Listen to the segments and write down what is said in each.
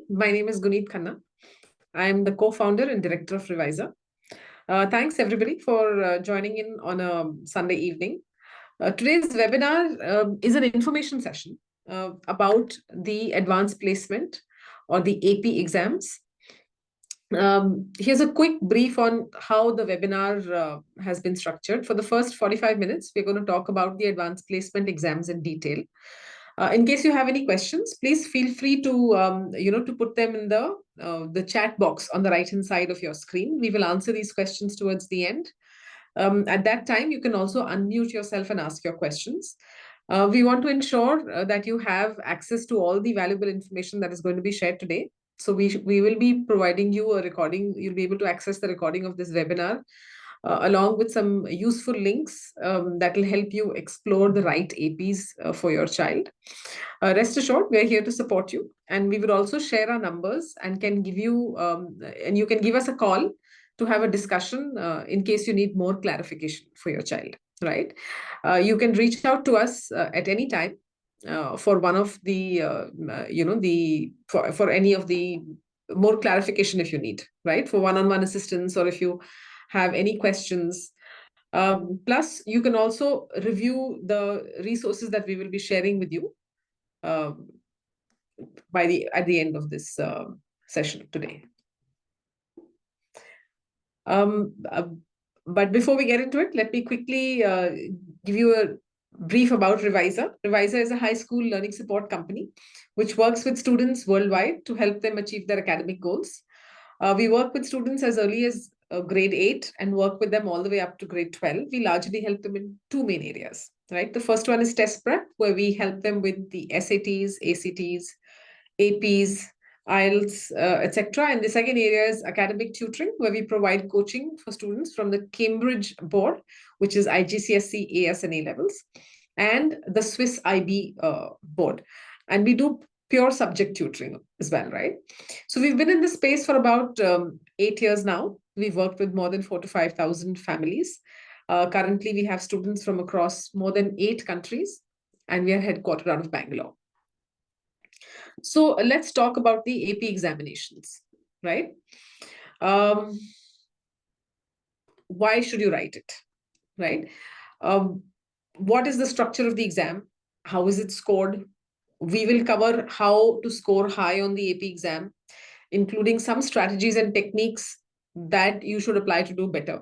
My name is Guneet Khanna. I am the co-founder and director of Revisa. Thanks everybody for joining in on a Sunday evening. Today's webinar is an information session about the advanced placement or the AP exams. Here's a quick brief on how the webinar has been structured. For the first 45 minutes, we're going to talk about the advanced placement exams in detail. In case you have any questions, please feel free to to put them in the chat box on the right hand side of your screen. We will answer these questions towards the end. At that time, you can also unmute yourself and ask your questions. We want to ensure that you have access to all the valuable information that is going to be shared today. So we will be providing you a recording. You'll be able to access the recording of this webinar along with some useful links that will help you explore the right APs for your child. Rest assured, we are here to support you, and we will also share our numbers and can give you and you can give us a call to have a discussion in case you need more clarification for your child. Right? You can reach out to us at any time for one of the for any of the more clarification if you need, right? For one-on-one assistance, or if you have any questions. Plus, you can also review the resources that we will be sharing with you at the end of this session today. But before we get into it, let me quickly give you a brief about Revisa. Revisa is a high school learning support company which works with students worldwide to help them achieve their academic goals. We work with students as early as grade 8 and work with them all the way up to grade 12. We largely help them in two main areas, right? The first one is test prep, where we help them with the SATs, ACTs, APs, IELTS, etc. And the second area is academic tutoring, where we provide coaching for students from the Cambridge board, which is IGCSE, AS, and A levels, and the Swiss IB board. And we do pure subject tutoring as well, right? So we've been in this space for about 8 years now. We've worked with more than 4,000 to 5,000 families. Currently, we have students from across more than 8 countries, and we are headquartered out of Bangalore. So let's talk about the AP examinations, right? Why should you write it, right? What is the structure of the exam? How is it scored? We will cover how to score high on the AP exam, including some strategies and techniques that you should apply to do better.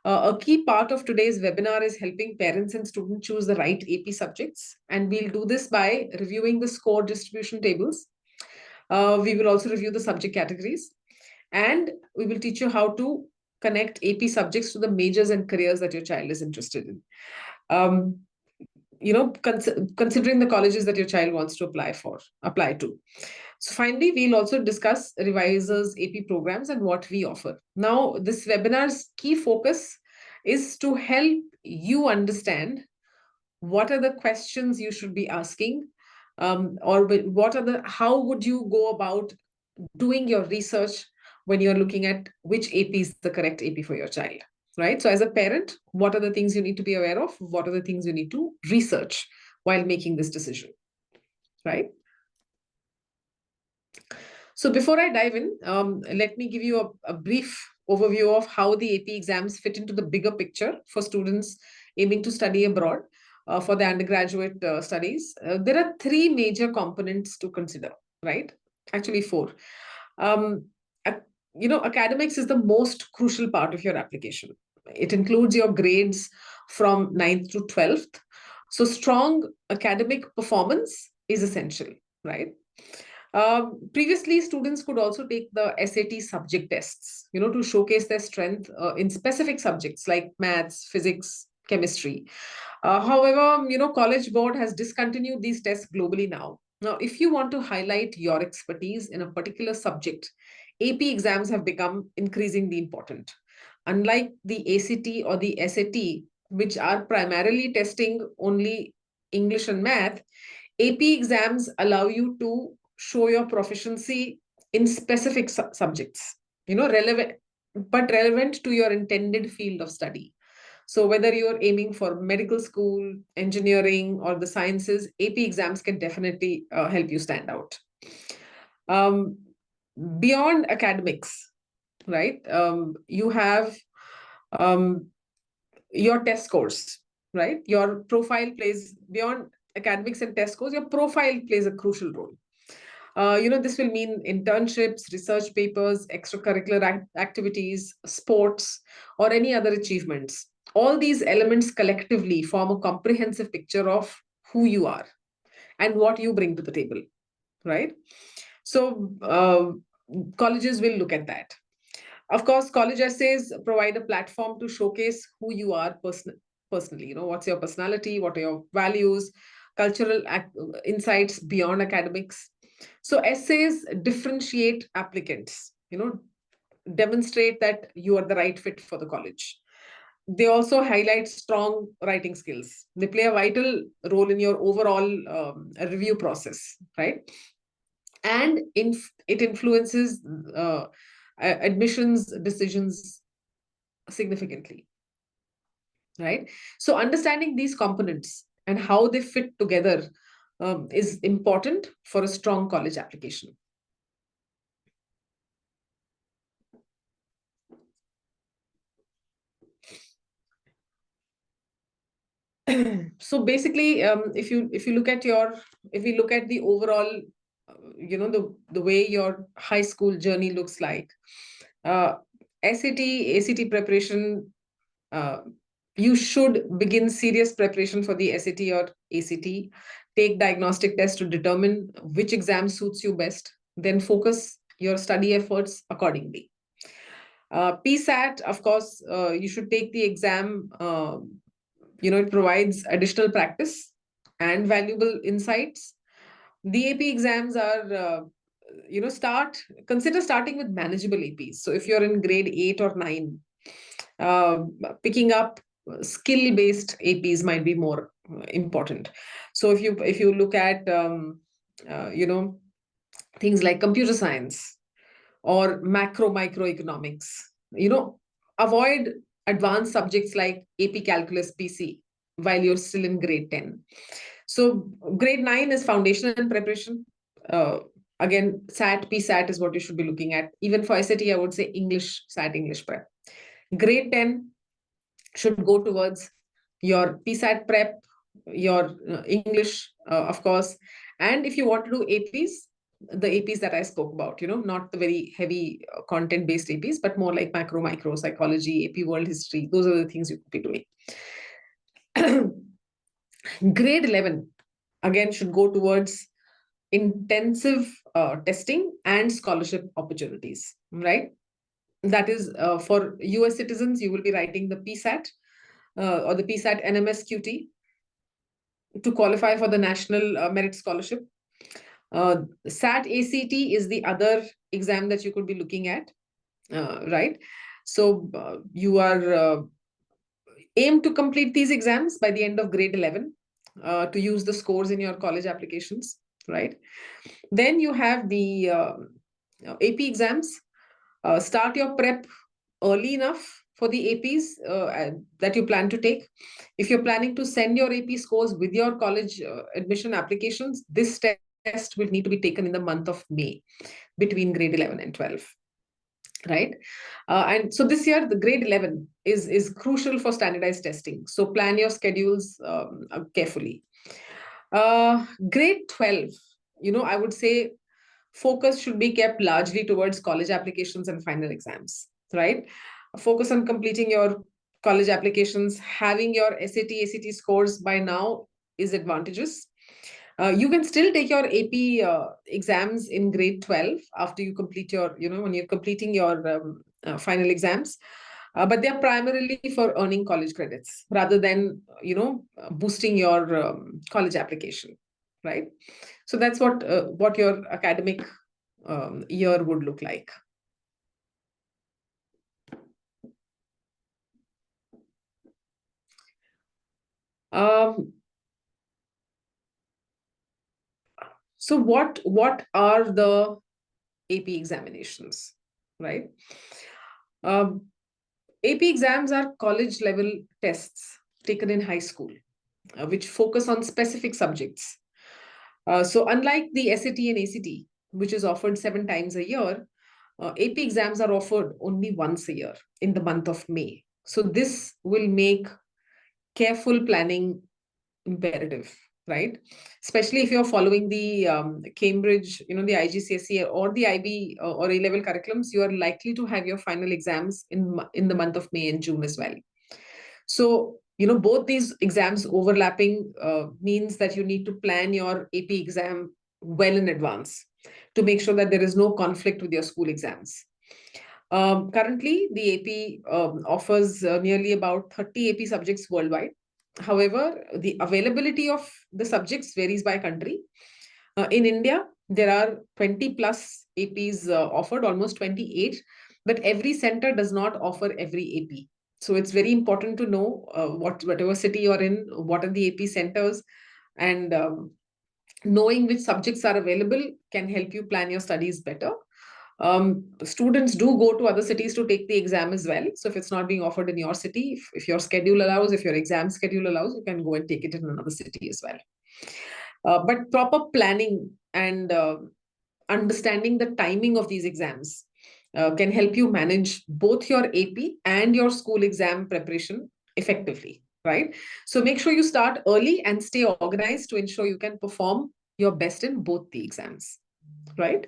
A key part of today's webinar is helping parents and students choose the right AP subjects. And we'll do this by reviewing the score distribution tables. We will also review the subject categories. And we will teach you how to connect AP subjects to the majors and careers that your child is interested in. Considering the colleges that your child wants to apply to. So finally, we'll also discuss Revisa's AP programs and what we offer. Now, this webinar's key focus is to help you understand what are the questions you should be asking, or how would you go about doing your research when you're looking at which AP is the correct AP for your child, right? So as a parent, what are the things you need to be aware of? What are the things you need to research while making this decision, right? So before I dive in, let me give you a brief overview of how the AP exams fit into the bigger picture for students aiming to study abroad for their undergraduate studies. There are 3 major components to consider, right? Actually 4. Academics is the most crucial part of your application. It includes your grades from 9th to 12th. So strong academic performance is essential, right? Previously, students could also take the SAT subject tests, to showcase their strength in specific subjects like maths, physics, chemistry. However, College Board has discontinued these tests globally now. Now, if you want to highlight your expertise in a particular subject, AP exams have become increasingly important. Unlike the ACT or the SAT, which are primarily testing only English and math, AP exams allow you to show your proficiency in specific subjects, relevant to your intended field of study. So whether you're aiming for medical school, engineering, or the sciences, AP exams can definitely help you stand out. beyond academics, right? You have um, your test scores, right? Your profile plays beyond academics and test scores. Your profile plays a crucial role. This will mean internships, research papers, extracurricular activities, sports, or any other achievements. All these elements collectively form a comprehensive picture of who you are and what you bring to the table, right? So, colleges will look at that. Of course, college essays provide a platform to showcase who you are personally. What's your personality, what are your values, cultural insights beyond academics. So essays differentiate applicants, demonstrate that you are the right fit for the college. They also highlight strong writing skills. They play a vital role in your overall review process, right? And it influences admissions decisions significantly, right? So understanding these components and how they fit together is important for a strong college application. So basically, if we look at the overall, the way your high school journey looks like, uh, SAT preparation, uh, you should begin serious preparation for the SAT or ACT. Take diagnostic tests to determine which exam suits you best. Then focus your study efforts accordingly. PSAT, of course, you should take the exam. It provides additional practice and valuable insights. The AP exams are, consider starting with manageable APs. So if you're in grade 8 or 9, uh, picking up skill-based APs might be more important. So if you look at, things like computer science or microeconomics, avoid advanced subjects like AP Calculus PC while you're still in grade 10. So grade 9 is foundation and preparation. Uh, Again, SAT, PSAT is what you should be looking at. Even for SAT, I would say English, SAT, English prep. Grade 10 should go towards your PSAT prep, your English, of course. And if you want to do APs, the APs that I spoke about, not the very heavy content-based APs, but more like micro, psychology, AP world history. Those are the things you could be doing. Grade 11, again, should go towards intensive testing and scholarship opportunities, right? That is, for US citizens, you will be writing the PSAT or the PSAT NMS-QT to qualify for the National Merit Scholarship. SAT ACT is the other exam that you could be looking at, right? So you are aim to complete these exams by the end of grade 11 to use the scores in your college applications, right? Then you have the AP exams. Start your prep early enough for the APs that you plan to take. If you're planning to send your AP scores with your college admission applications, this test will need to be taken in the month of May between grade 11 and 12. Right. And so this year, the grade 11 is crucial for standardized testing. So plan your schedules carefully. Grade 12, I would say focus should be kept largely towards college applications and final exams, right? Focus on completing your college applications. Having your SAT, ACT scores by now is advantageous. You can still take your AP exams in grade 12 after you complete your, when you're completing your final exams. But they're primarily for earning college credits rather than, boosting your college application, right? So that's what your academic year would look like. Um, so what are the AP examinations, right? Um, AP exams are college level tests taken in high school, which focus on specific subjects. So unlike the SAT and ACT, which is offered 7 times a year, AP exams are offered only once a year in the month of May. So this will make careful planning imperative, right? Especially if you're following the Cambridge, the IGCSE or the IB or A-level curriculums, you are likely to have your final exams in the month of May and June as well. So, both these exams overlapping means that you need to plan your AP exam well in advance to make sure that there is no conflict with your school exams. Currently, the AP offers nearly about 30 AP subjects worldwide. However, the availability of the subjects varies by country. In India, there are 20 plus APs offered, almost 28, but every center does not offer every AP. So it's very important to know whatever city you're in, what are the AP centers, and knowing which subjects are available can help you plan your studies better. Students do go to other cities to take the exam as well. So if it's not being offered in your city, if your schedule allows, if your exam schedule allows, you can go and take it in another city as well. But proper planning and understanding the timing of these exams can help you manage both your AP and your school exam preparation effectively, right? So make sure you start early and stay organized to ensure you can perform your best in both the exams, right?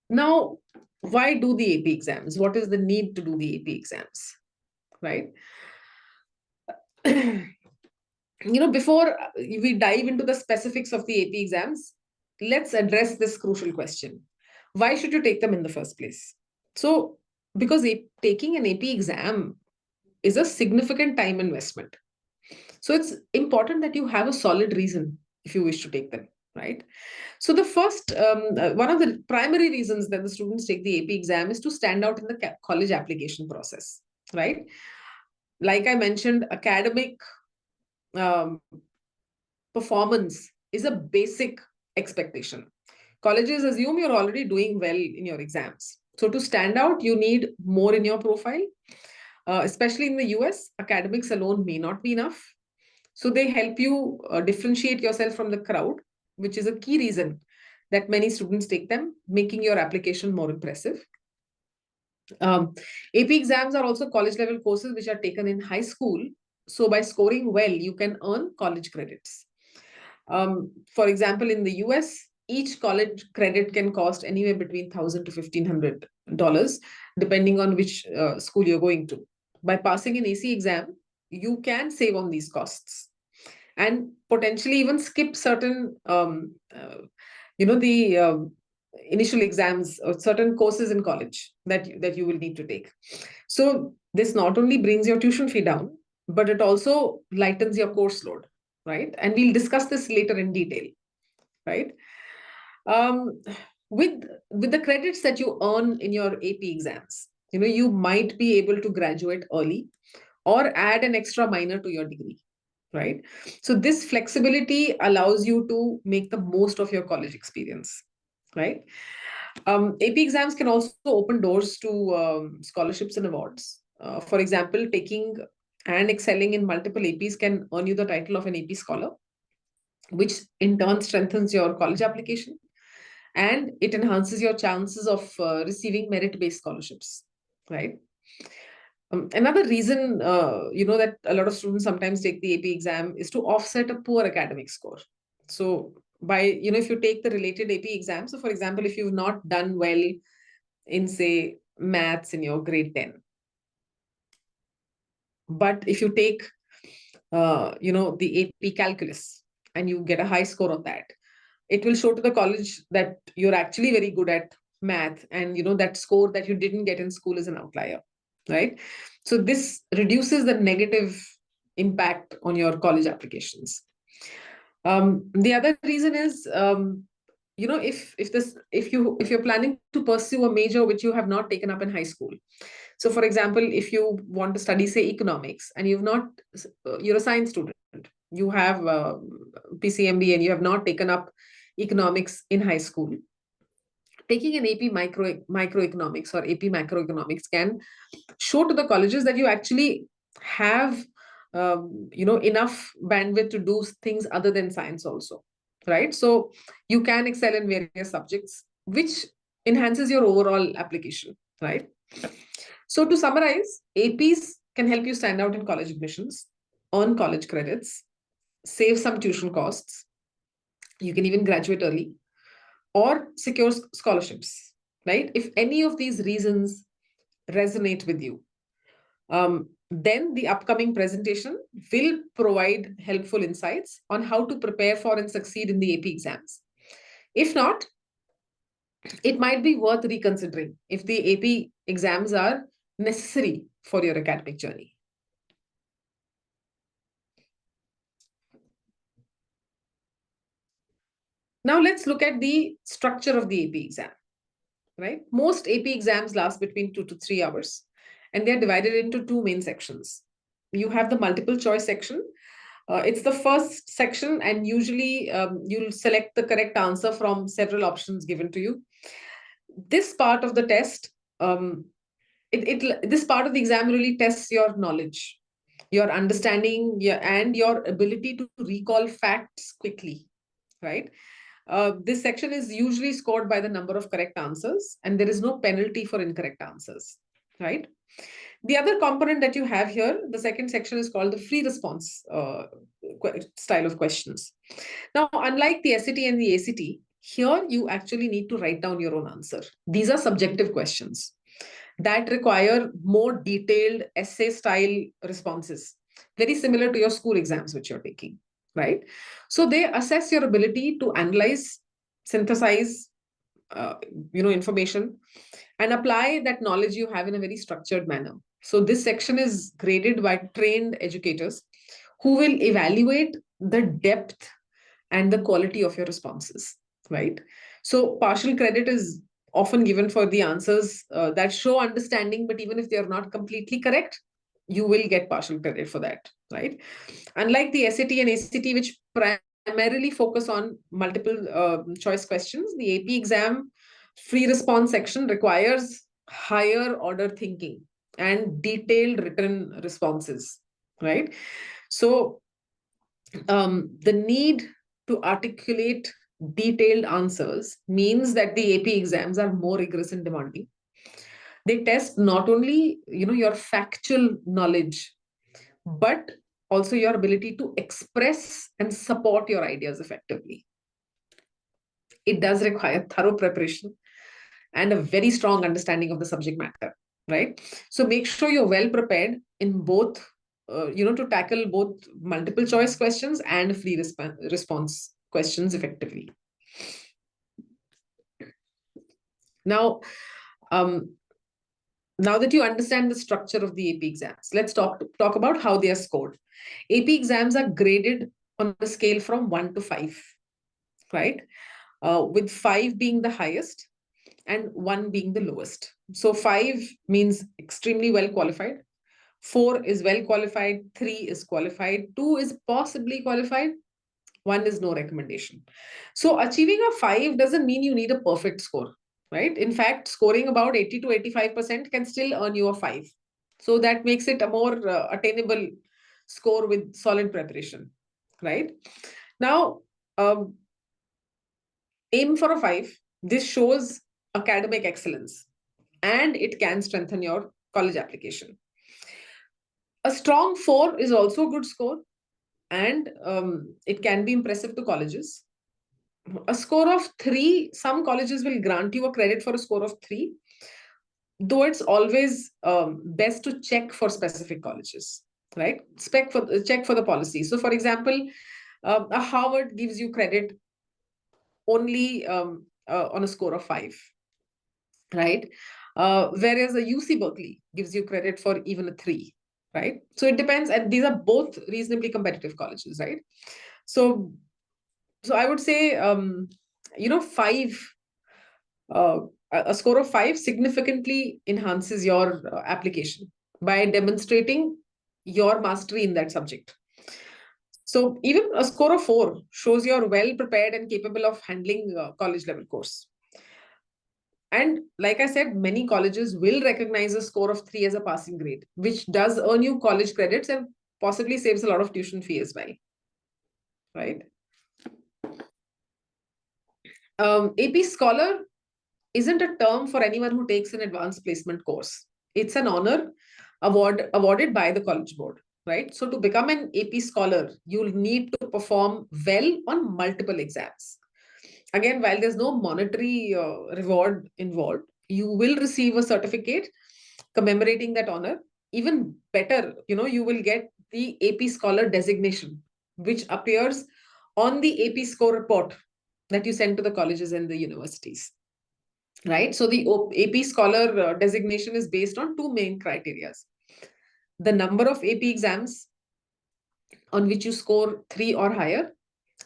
Now, why do the AP exams? What is the need to do the AP exams, right? Before we dive into the specifics of the AP exams, let's address this crucial question. Why should you take them in the first place? So, because taking an AP exam is a significant time investment. So, it's important that you have a solid reason if you wish to take them, right? So, the first, one of the primary reasons that the students take the AP exam is to stand out in the college application process, right? Like I mentioned, academic um, performance is a basic expectation. Colleges assume you're already doing well in your exams. So to stand out, you need more in your profile. Especially in the US, academics alone may not be enough. So they help you differentiate yourself from the crowd, which is a key reason that many students take them, making your application more impressive. AP exams are also college level courses which are taken in high school. So by scoring well, you can earn college credits. For example, in the US, each college credit can cost anywhere between $1,000 to $1,500, depending on which school you're going to. By passing an AC exam, you can save on these costs and potentially even skip certain, the initial exams or certain courses in college that you will need to take. So this not only brings your tuition fee down, but it also lightens your course load, right? And we'll discuss this later in detail, right? Um, with the credits that you earn in your AP exams, you might be able to graduate early or add an extra minor to your degree, right? So this flexibility allows you to make the most of your college experience, right? AP exams can also open doors to scholarships and awards. For example, taking and excelling in multiple APs can earn you the title of an AP scholar, which in turn strengthens your college application and it enhances your chances of receiving merit-based scholarships, right? Another reason, that a lot of students sometimes take the AP exam is to offset a poor academic score. So by, if you take the related AP exam, so for example, if you've not done well in, say, maths in your grade 10, but if you take, the AP calculus and you get a high score on that, it will show to the college that you're actually very good at math and, that score that you didn't get in school is an outlier, right? So this reduces the negative impact on your college applications. The other reason is, if you're planning to pursue a major which you have not taken up in high school. So for example, if you want to study, say, economics, and you're a science student, you have PCMB and you have not taken up economics in high school, taking an AP microeconomics or AP macroeconomics can show to the colleges that you actually have enough bandwidth to do things other than science also, right? So you can excel in various subjects, which enhances your overall application, right? So to summarize, APs can help you stand out in college admissions, earn college credits, save some tuition costs. You can even graduate early or secure scholarships, right? If any of these reasons resonate with you, then the upcoming presentation will provide helpful insights on how to prepare for and succeed in the AP exams. If not, it might be worth reconsidering if the AP exams are necessary for your academic journey. Now let's look at the structure of the AP exam, right? Most AP exams last between 2 to 3 hours, and they're divided into two main sections. You have the multiple choice section. It's the first section, and usually you'll select the correct answer from several options given to you. This part of the test, this part of the exam really tests your knowledge, your understanding, and your ability to recall facts quickly, right? This section is usually scored by the number of correct answers, and there is no penalty for incorrect answers, right? The other component that you have here, the second section, is called the free response style of questions. Now, unlike the SAT and the ACT, here you actually need to write down your own answer. These are subjective questions that require more detailed essay style responses, very similar to your school exams which you're taking, right? So they assess your ability to analyze, synthesize, uh, information, and apply that knowledge you have in a very structured manner. So this section is graded by trained educators who will evaluate the depth and the quality of your responses, right? So partial credit is often given for the answers that show understanding, but even if they are not completely correct, you will get partial credit for that, right? Unlike the SAT and ACT, which primarily focus on multiple choice questions, the AP exam free response section requires higher order thinking and detailed written responses, right? So the need to articulate detailed answers means that the AP exams are more rigorous and demanding. They test not only your factual knowledge, but also your ability to express and support your ideas effectively. It does require thorough preparation and a very strong understanding of the subject matter, right? So make sure you're well prepared in both, to tackle both multiple choice questions and free response questions effectively. Now, now that you understand the structure of the AP exams, let's talk about how they are scored. AP exams are graded on a scale from 1 to 5, right? With 5 being the highest and 1 being the lowest. So 5 means extremely well qualified, 4 is well qualified, 3 is qualified, 2 is possibly qualified, 1 is no recommendation. So achieving a 5 doesn't mean you need a perfect score, right? In fact, scoring about 80 to 85% can still earn you a 5. So that makes it a more attainable score with solid preparation, right? Now, aim for a 5. This shows academic excellence and it can strengthen your college application. A strong 4 is also a good score, and it can be impressive to colleges. A score of 3, some colleges will grant you a credit for a score of 3, though it's always best to check for specific colleges, right? Check for the policy. So, for example, a Harvard gives you credit only on a score of 5, right? Whereas a UC Berkeley gives you credit for even a 3, right? So it depends, and these are both reasonably competitive colleges, right? So I would say, 5, a score of 5 significantly enhances your application by demonstrating your mastery in that subject. So even a score of 4 shows you're well prepared and capable of handling college level course. And like I said, many colleges will recognize a score of 3 as a passing grade, which does earn you college credits and possibly saves a lot of tuition fee as well, right? AP Scholar isn't a term for anyone who takes an advanced placement course. It's an honor awarded by the College Board, right? So to become an AP Scholar, you'll need to perform well on multiple exams. Again, while there's no monetary reward involved, you will receive a certificate commemorating that honor. Even better, you will get the AP Scholar designation, which appears on the AP score report that you send to the colleges and the universities. Right? So the AP Scholar designation is based on two main criteria: the number of AP exams on which you score 3 or higher,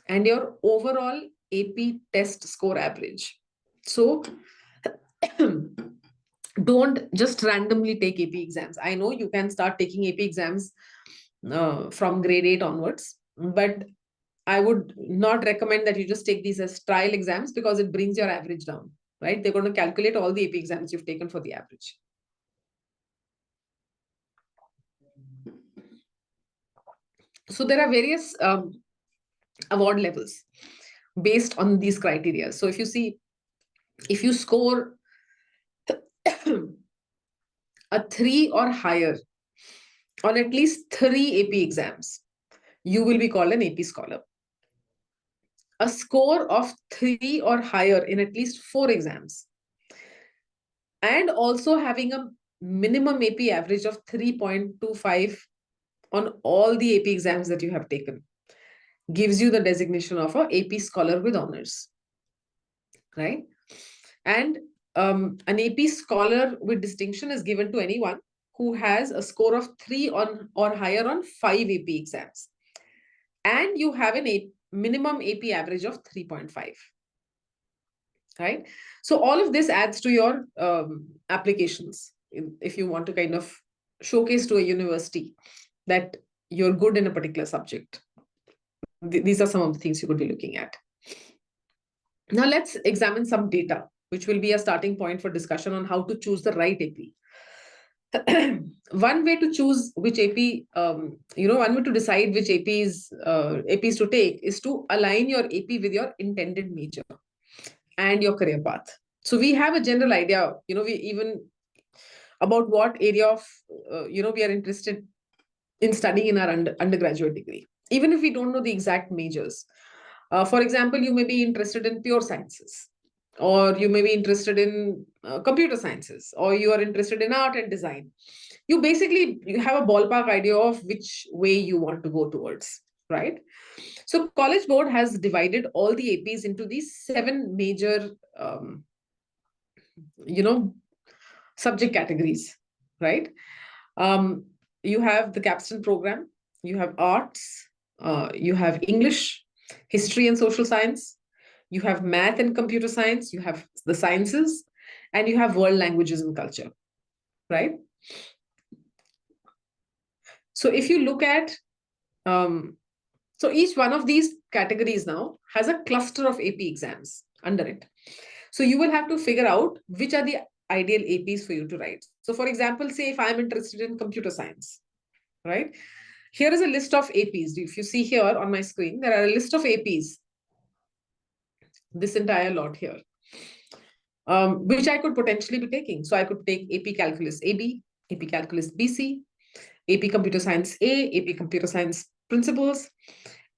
and your overall AP test score average. So don't just randomly take AP exams. I know you can start taking AP exams from grade 8 onwards, but I would not recommend that you just take these as trial exams, because it brings your average down, right? They're going to calculate all the AP exams you've taken for the average. So there are various award levels based on these criteria. So if you score a 3 or higher on at least 3 AP exams, you will be called an AP Scholar. A score of 3 or higher in at least 4 exams, and also having a minimum AP average of 3.25 on all the AP exams that you have taken, gives you the designation of a AP Scholar with honors, right? And an AP Scholar with distinction is given to anyone who has a score of 3 on or higher on 5 AP exams, and you have a minimum AP average of 3.5. Right? So all of this adds to your applications if you want to kind of showcase to a university that you're good in a particular subject. These are some of the things you could be looking at. Now let's examine some data, which will be a starting point for discussion on how to choose the right AP. One way to choose which AP, one way to decide which APs to take is to align your AP with your intended major and your career path. So we have a general idea, we even about what area of, we are interested in studying in our undergraduate degree, even if we don't know the exact majors. For example, you may be interested in pure sciences, or you may be interested in computer sciences, or you are interested in art and design. You have a ballpark idea of which way you want to go towards, right? So College Board has divided all the APs into these 7 major, subject categories, right? You have the capstone program, you have arts, you have English, history and social science, you have math and computer science, you have the sciences, and you have world languages and culture, right? So if you look at, so each one of these categories now has a cluster of AP exams under it. So you will have to figure out which are the ideal APs for you to write. So for example, say if I'm interested in computer science, right? Here is a list of APs. If you see here on my screen, there are a list of APs, this entire lot here, which I could potentially be taking. So I could take AP Calculus AB, AP Calculus BC, AP Computer Science A, AP Computer Science Principles,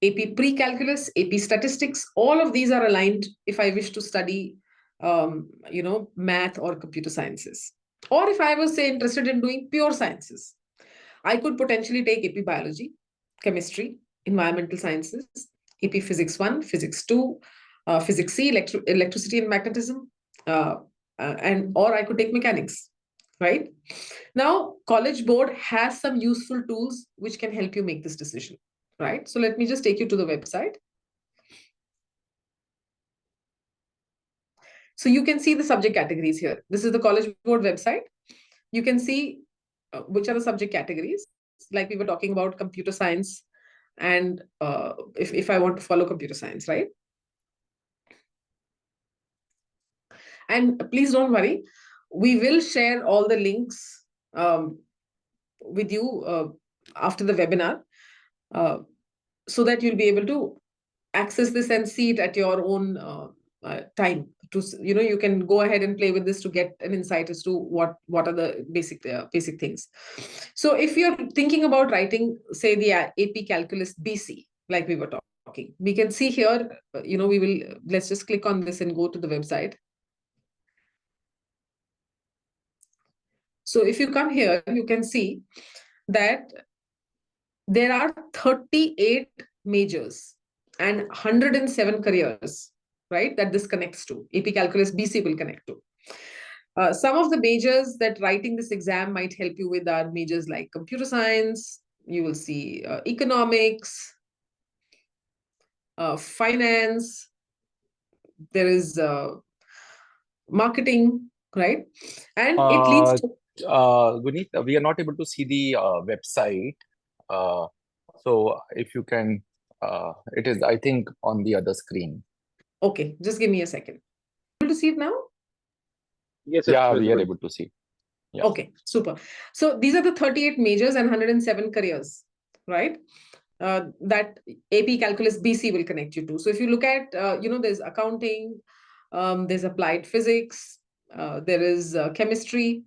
AP Pre-Calculus, AP Statistics. All of these are aligned if I wish to study, math or computer sciences. Or if I was, say, interested in doing pure sciences, I could potentially take AP Biology, Chemistry, Environmental Sciences, AP Physics 1, Physics 2, Physics C, Electricity and Magnetism, or I could take Mechanics, right? Now, College Board has some useful tools which can help you make this decision, right? So let me just take you to the website. So you can see the subject categories here. This is the College Board website. You can see which are the subject categories. Like we were talking about computer science, and if I want to follow computer science, right? And please don't worry, we will share all the links with you after the webinar, so that you'll be able to access this and see it at your own time to, you can go ahead and play with this to get an insight as to what are the basic things. So if you're thinking about writing, say, the AP Calculus BC, like we were talking, we can see here, let's just click on this and go to the website. So if you come here, you can see that there are 38 majors and 107 careers, right, that this connects to. AP Calculus BC will connect to. Some of the majors that writing this exam might help you with are majors like computer science, you will see economics, finance, there is marketing, right? And it leads to... Guneet, we are not able to see the website. So if you can, it is, I think, on the other screen. Okay, just give me a second. Able to see it now? Yes, yeah, we are able to see. Yeah. Okay, super. So these are the 38 majors and 107 careers, right? That AP Calculus BC will connect you to. So if you look at, there's accounting, there's applied physics, there is chemistry,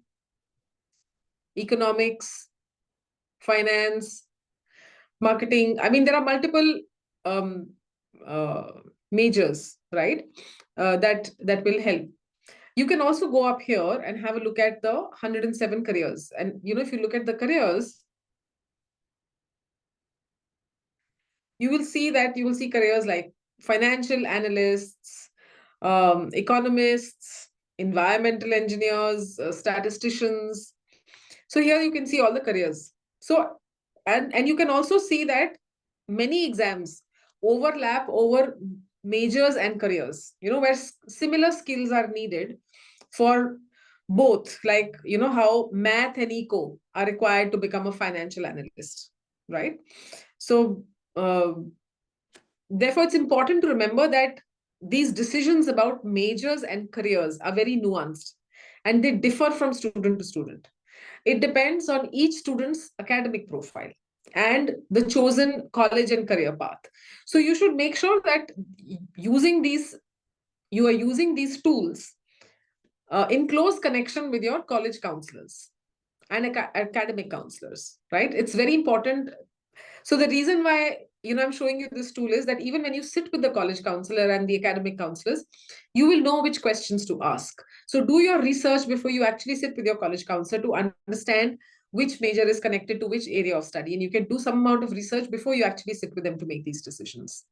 economics, finance, marketing. I mean, there are multiple majors, right? That will help. You can also go up here and have a look at the 107 careers. And, if you look at the careers, you will see careers like financial analysts, economists, environmental engineers, statisticians. So here you can see all the careers. So, and you can also see that many exams overlap over majors and careers, where similar skills are needed for both, like, how math and eco are required to become a financial analyst, right? So, therefore, it's important to remember that these decisions about majors and careers are very nuanced and they differ from student to student. It depends on each student's academic profile and the chosen college and career path. So you should make sure that you are using these tools in close connection with your college counselors and academic counselors, right? It's very important. So the reason why, I'm showing you this tool is that even when you sit with the college counselor and the academic counselors, you will know which questions to ask. So do your research before you actually sit with your college counselor to understand which major is connected to which area of study. And you can do some amount of research before you actually sit with them to make these decisions.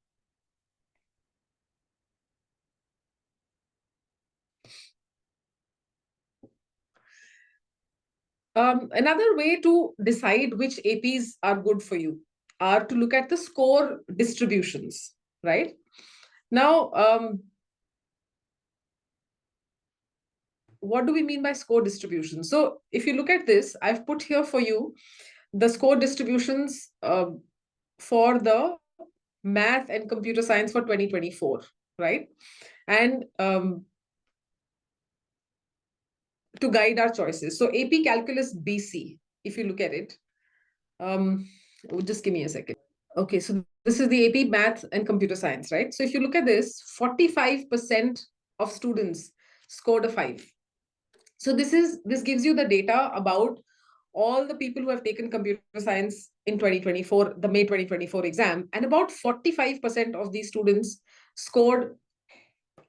Another way to decide which APs are good for you are to look at the score distributions, right? Now, what do we mean by score distribution? So if you look at this, I've put here for you the score distributions for the math and computer science for 2024, right? And to guide our choices. So AP Calculus BC, if you look at it, just give me a second. Okay, so this is the AP Math and Computer Science, right? So if you look at this, 45% of students scored a 5. So this gives you the data about all the people who have taken computer science in 2024, the May 2024 exam, and about 45% of these students scored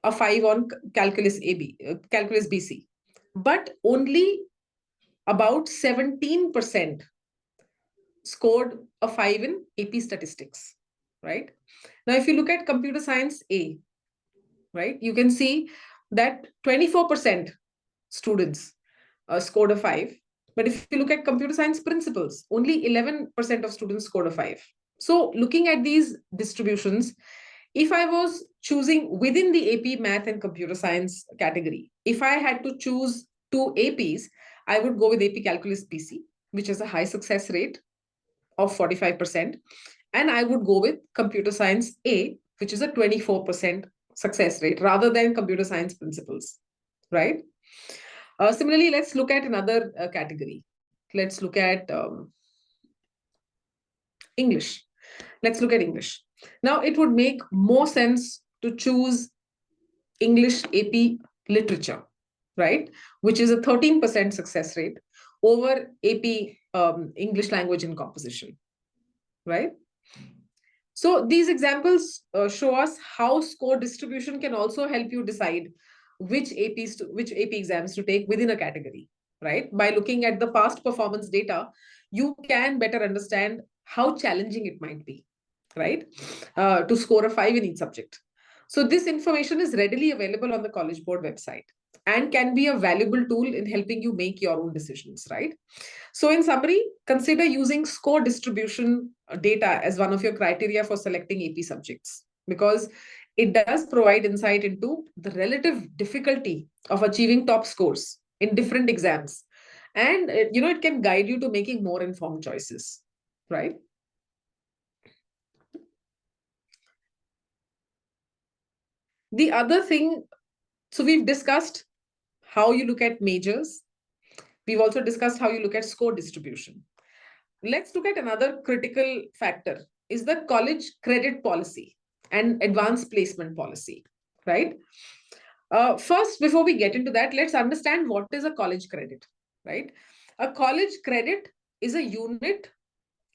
a 5 on Calculus BC. But only about 17% scored a 5 in AP Statistics, right? Now, if you look at Computer Science A, right, you can see that 24% students scored a 5. But if you look at Computer Science Principles, only 11% of students scored a 5. So looking at these distributions, if I was choosing within the AP Math and Computer Science category, if I had to choose 2 APs, I would go with AP Calculus BC, which has a high success rate of 45%. And I would go with Computer Science A, which is a 24% success rate, rather than Computer Science Principles, right? Similarly, let's look at another category. Let's look at English. Let's look at English. Now, it would make more sense to choose English AP Literature, right? Which is a 13% success rate over AP English Language and Composition, right? So these examples show us how score distribution can also help you decide which AP exams to take within a category, right? By looking at the past performance data, you can better understand how challenging it might be, right? To score a 5 in each subject. So this information is readily available on the College Board website and can be a valuable tool in helping you make your own decisions, right? So in summary, consider using score distribution data as one of your criteria for selecting AP subjects, because it does provide insight into the relative difficulty of achieving top scores in different exams. And it can guide you to making more informed choices, right? The other thing, so we've discussed how you look at majors. We've also discussed how you look at score distribution. Let's look at another critical factor is the college credit policy and advanced placement policy, right? First, before we get into that, let's understand what is a college credit, right? A college credit is a unit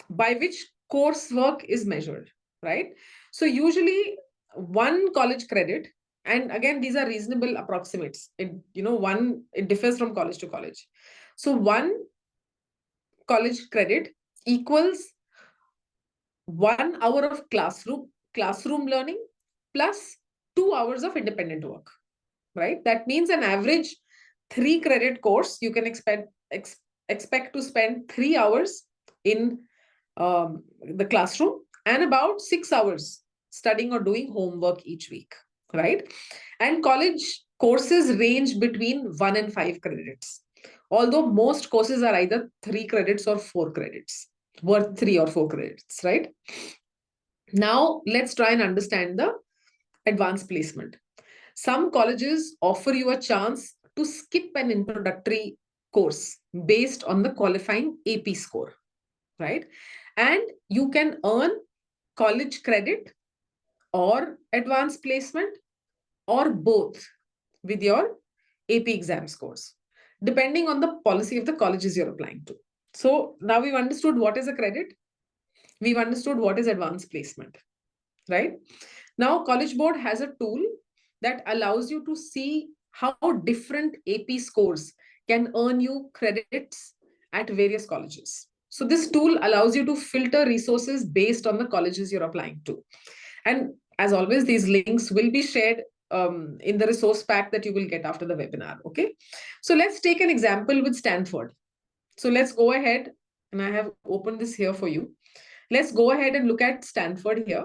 by which coursework is measured, right? So usually one college credit, and again, these are reasonable approximates. It differs from college to college. So one college credit equals 1 hour of classroom learning plus 2 hours of independent work, right? That means an average 3 credit course you can expect to spend 3 hours in the classroom and about 6 hours studying or doing homework each week, right? And college courses range between 1 and 5 credits, although most courses are either 3 credits or 4 credits, worth 3 or 4 credits, right? Now let's try and understand the advanced placement. Some colleges offer you a chance to skip an introductory course based on the qualifying AP score, right? And you can earn college credit or advanced placement or both with your AP exam scores, depending on the policy of the colleges you're applying to. So now we've understood what is a credit, we've understood what is advanced placement, right? Now, College Board has a tool that allows you to see how different AP scores can earn you credits at various colleges. So this tool allows you to filter resources based on the colleges you're applying to. And as always, these links will be shared in the resource pack that you will get after the webinar, okay? So let's take an example with Stanford. So let's go ahead, and I have opened this here for you. Let's go ahead and look at Stanford here.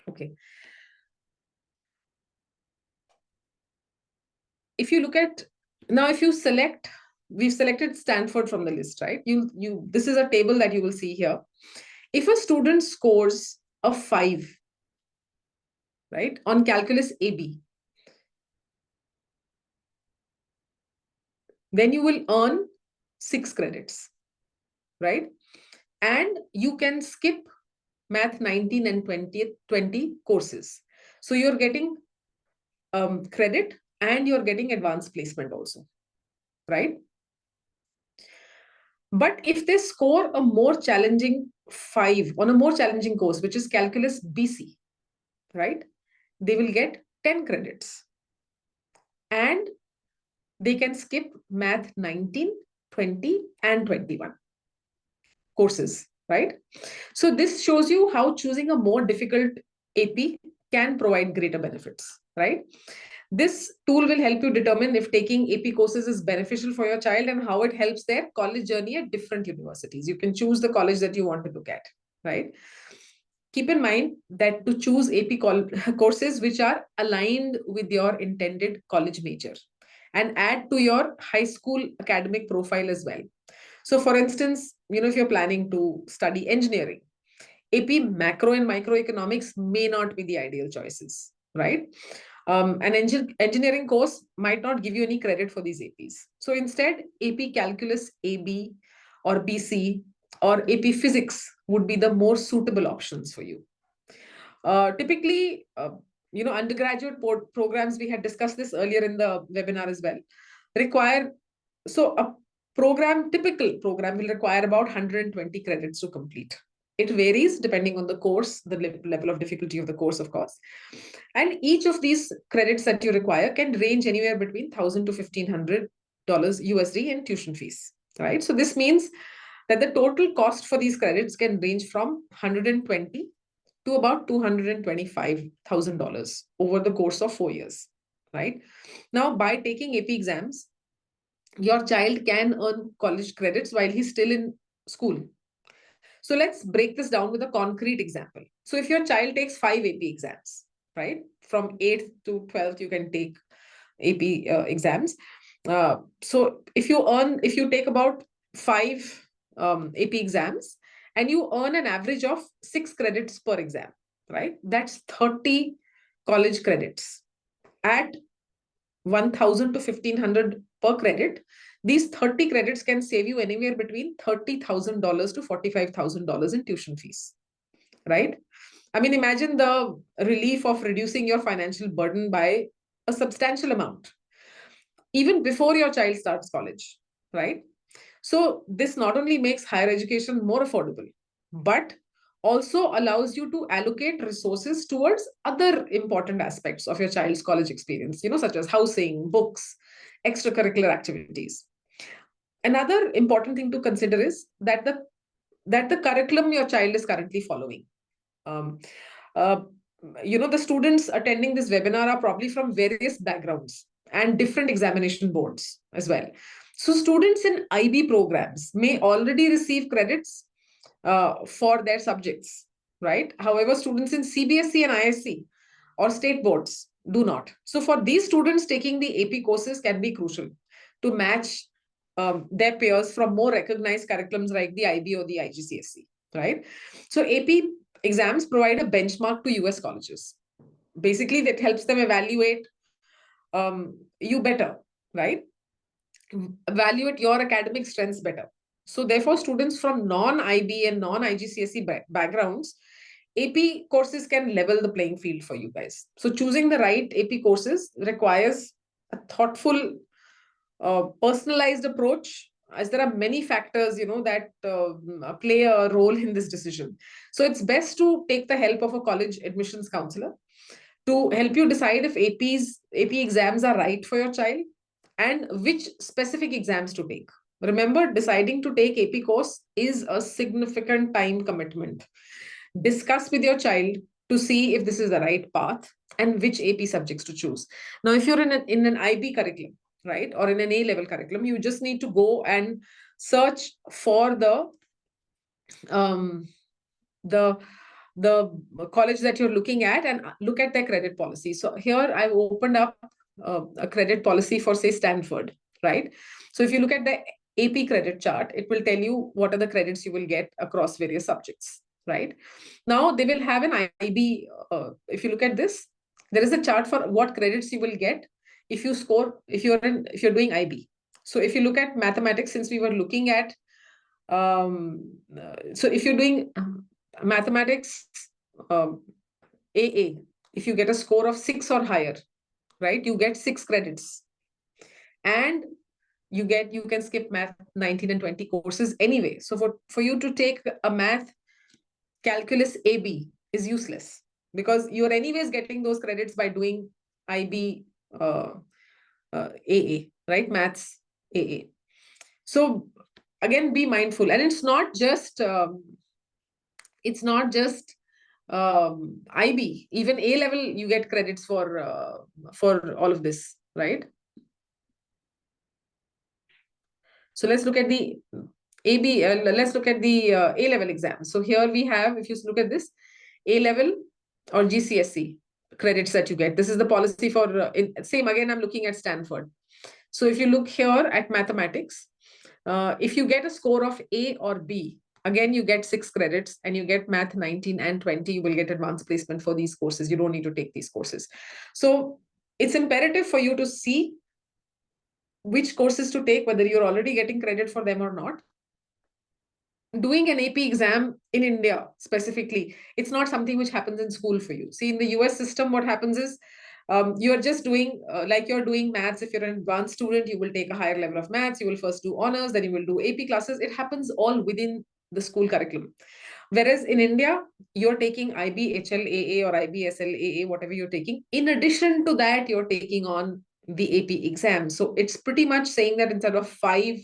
Okay. If you look at now, if you select, we've selected Stanford from the list, right? This is a table that you will see here. If a student scores a 5, right, on calculus AB, then you will earn 6 credits, right? And you can skip math 19 and 20 courses. So you're getting credit and you're getting advanced placement also, right? But if they score a more challenging 5 on a more challenging course, which is calculus BC, right, they will get 10 credits and they can skip math 19, 20, and 21 courses, right? So this shows you how choosing a more difficult AP can provide greater benefits, right? This tool will help you determine if taking AP courses is beneficial for your child and how it helps their college journey at different universities. You can choose the college that you want to look at, right? Keep in mind that to choose AP courses which are aligned with your intended college major and add to your high school academic profile as well. So for instance, if you're planning to study engineering, AP macro and microeconomics may not be the ideal choices, right? An engineering course might not give you any credit for these APs. So instead, AP Calculus AB or BC or AP Physics would be the more suitable options for you. Typically, undergraduate programs, we had discussed this earlier in the webinar as well, require, so a typical program will require about 120 credits to complete. It varies depending on the course, the level of difficulty of the course, of course. And each of these credits that you require can range anywhere between $1,000 to $1,500 USD in tuition fees, right? So this means that the total cost for these credits can range from 120 to about $225,000 over the course of 4 years, right? Now, by taking AP exams, your child can earn college credits while he's still in school. So let's break this down with a concrete example. So if your child takes 5 AP exams, right? From 8th to 12th, you can take AP exams. So if you take about 5 AP exams and you earn an average of 6 credits per exam, right? That's 30 college credits at 1,000 to 1,500 per credit. These 30 credits can save you anywhere between $30,000 to $45,000 in tuition fees, right? I mean, imagine the relief of reducing your financial burden by a substantial amount, even before your child starts college, right? So this not only makes higher education more affordable, but also allows you to allocate resources towards other important aspects of your child's college experience, such as housing, books, extracurricular activities. Another important thing to consider is that the curriculum your child is currently following. Um, uh, the students attending this webinar are probably from various backgrounds and different examination boards as well. So students in IB programs may already receive credits for their subjects, right? However, students in CBSE and ISC or state boards do not. So for these students, taking the AP courses can be crucial to match their peers from more recognized curriculums like the IB or the IGCSE, right? So AP exams provide a benchmark to US colleges. Basically, that helps them evaluate you better, right? Evaluate your academic strengths better. So therefore, students from non-IB and non-IGCSE backgrounds, AP courses can level the playing field for you guys. So choosing the right AP courses requires a thoughtful, personalized approach, as there are many factors, that play a role in this decision. So it's best to take the help of a college admissions counselor to help you decide if AP exams are right for your child and which specific exams to take. Remember, deciding to take AP course is a significant time commitment. Discuss with your child to see if this is the right path and which AP subjects to choose. Now, if you're in an IB curriculum, right, or in an A-level curriculum, you just need to go and search for the college that you're looking at and look at their credit policy. So here I've opened up a credit policy for, say, Stanford, right? So if you look at the AP credit chart, it will tell you what are the credits you will get across various subjects, right? Now they will have an IB. If you look at this, there is a chart for what credits you will get if you're doing IB. So if you look at mathematics, since we were looking at, so if you're doing mathematics AA, if you get a score of 6 or higher, right, you get 6 credits. And you can skip math 19 and 20 courses anyway. So for you to take a math calculus AB is useless because you're anyways getting those credits by doing IB AA, right? Maths AA. So again, be mindful. And it's not just IB, even A level, you get credits for all of this, right? So let's look at the AB. Let's look at the A level exam. So here we have, if you look at this, A level or GCSE credits that you get. This is the policy for same. Again, I'm looking at Stanford. So if you look here at mathematics, if you get a score of A or B, again, you get 6 credits and you get math 19 and 20, you will get advanced placement for these courses. You don't need to take these courses. So it's imperative for you to see which courses to take, whether you're already getting credit for them or not. doing an AP exam in India specifically, it's not something which happens in school for you. See, in the US system, what happens is you're just doing like you're doing maths. If you're an advanced student, you will take a higher level of maths. You will first do honors, then you will do AP classes. It happens all within the school curriculum. Whereas in India, you're taking IB HLAA or IB SLAA, whatever you're taking. In addition to that, you're taking on the AP exam. So it's pretty much saying that instead of 5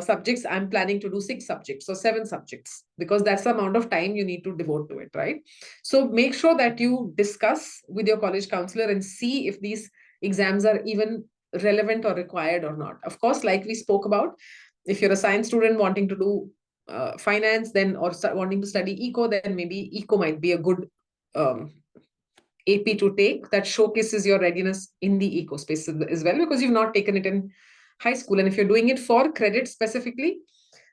subjects, I'm planning to do 6 subjects or 7 subjects, because that's the amount of time you need to devote to it, right? So make sure that you discuss with your college counselor and see if these exams are even relevant or required or not. Of course, like we spoke about, if you're a science student wanting to do finance, then or wanting to study eco, then maybe eco might be a good AP to take that showcases your readiness in the eco space as well, because you've not taken it in high school. And if you're doing it for credit specifically,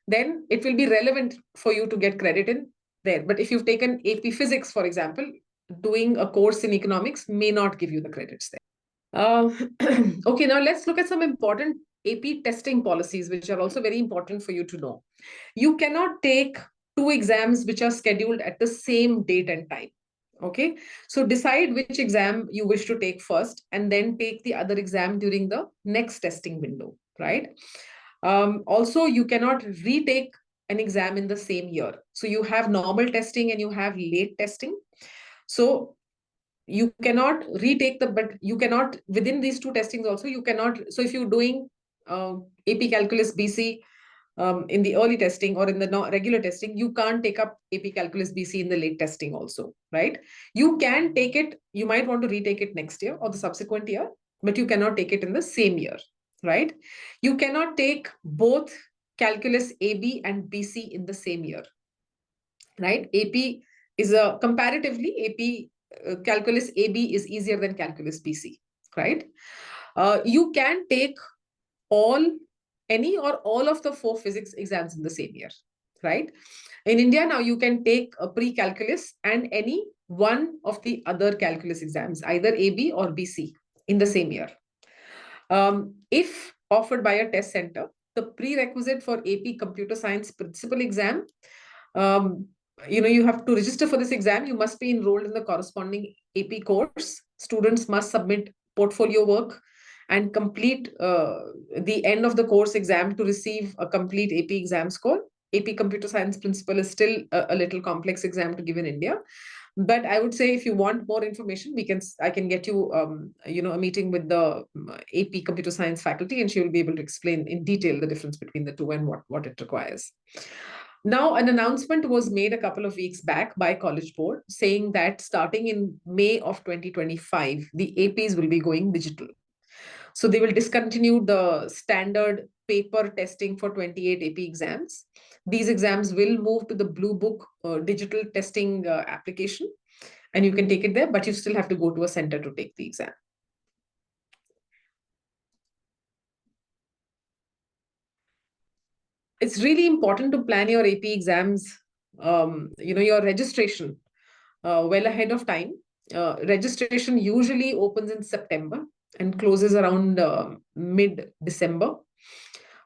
then it will be relevant for you to get credit in there. But if you've taken AP physics, for example, doing a course in economics may not give you the credits there. Okay, now let's look at some important AP testing policies, which are also very important for you to know. You cannot take 2 exams which are scheduled at the same date and time. Okay, so decide which exam you wish to take first and then take the other exam during the next testing window, right? Also, you cannot retake an exam in the same year. So you have normal testing and you have late testing. So you cannot retake but you cannot, within these 2 testings also, you cannot. So if you're doing AP Calculus BC in the early testing or in the regular testing, you can't take up AP Calculus BC in the late testing also, right? You can take it, you might want to retake it next year or the subsequent year, but you cannot take it in the same year, right? You cannot take both Calculus AB and BC in the same year, right? AP is a comparatively, AP Calculus AB is easier than Calculus BC, right? You can take any or all of the 4 physics exams in the same year, right? In India now, you can take a pre-calculus and any one of the other calculus exams, either AB or BC, in the same year. If offered by a test center, the prerequisite for AP Computer Science Principal exam, you have to register for this exam. You must be enrolled in the corresponding AP course. Students must submit portfolio work and complete the end of the course exam to receive a complete AP exam score. AP Computer Science Principal is still a little complex exam to give in India. But I would say if you want more information, I can get you, a meeting with the AP Computer Science faculty, and she will be able to explain in detail the difference between the two and what it requires. Now, an announcement was made a couple of weeks back by College Board saying that starting in May of 2025, the APs will be going digital. So they will discontinue the standard paper testing for 28 AP exams. These exams will move to the Blue Book digital testing application, and you can take it there, but you still have to go to a center to take the exam. It's really important to plan your AP exams, your registration well ahead of time. Registration usually opens in September and closes around mid-December.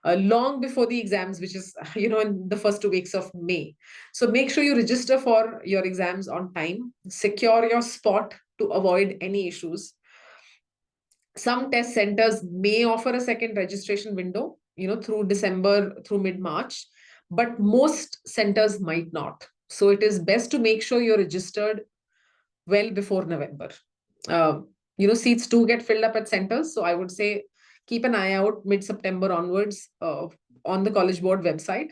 Long before the exams, which is, in the first 2 weeks of May. So make sure you register for your exams on time, secure your spot to avoid any issues. Some test centers may offer a second registration window, through December, through mid-March, but most centers might not. So it is best to make sure you're registered well before November. Seats do get filled up at centers. So I would say keep an eye out mid-September onwards on the College Board website.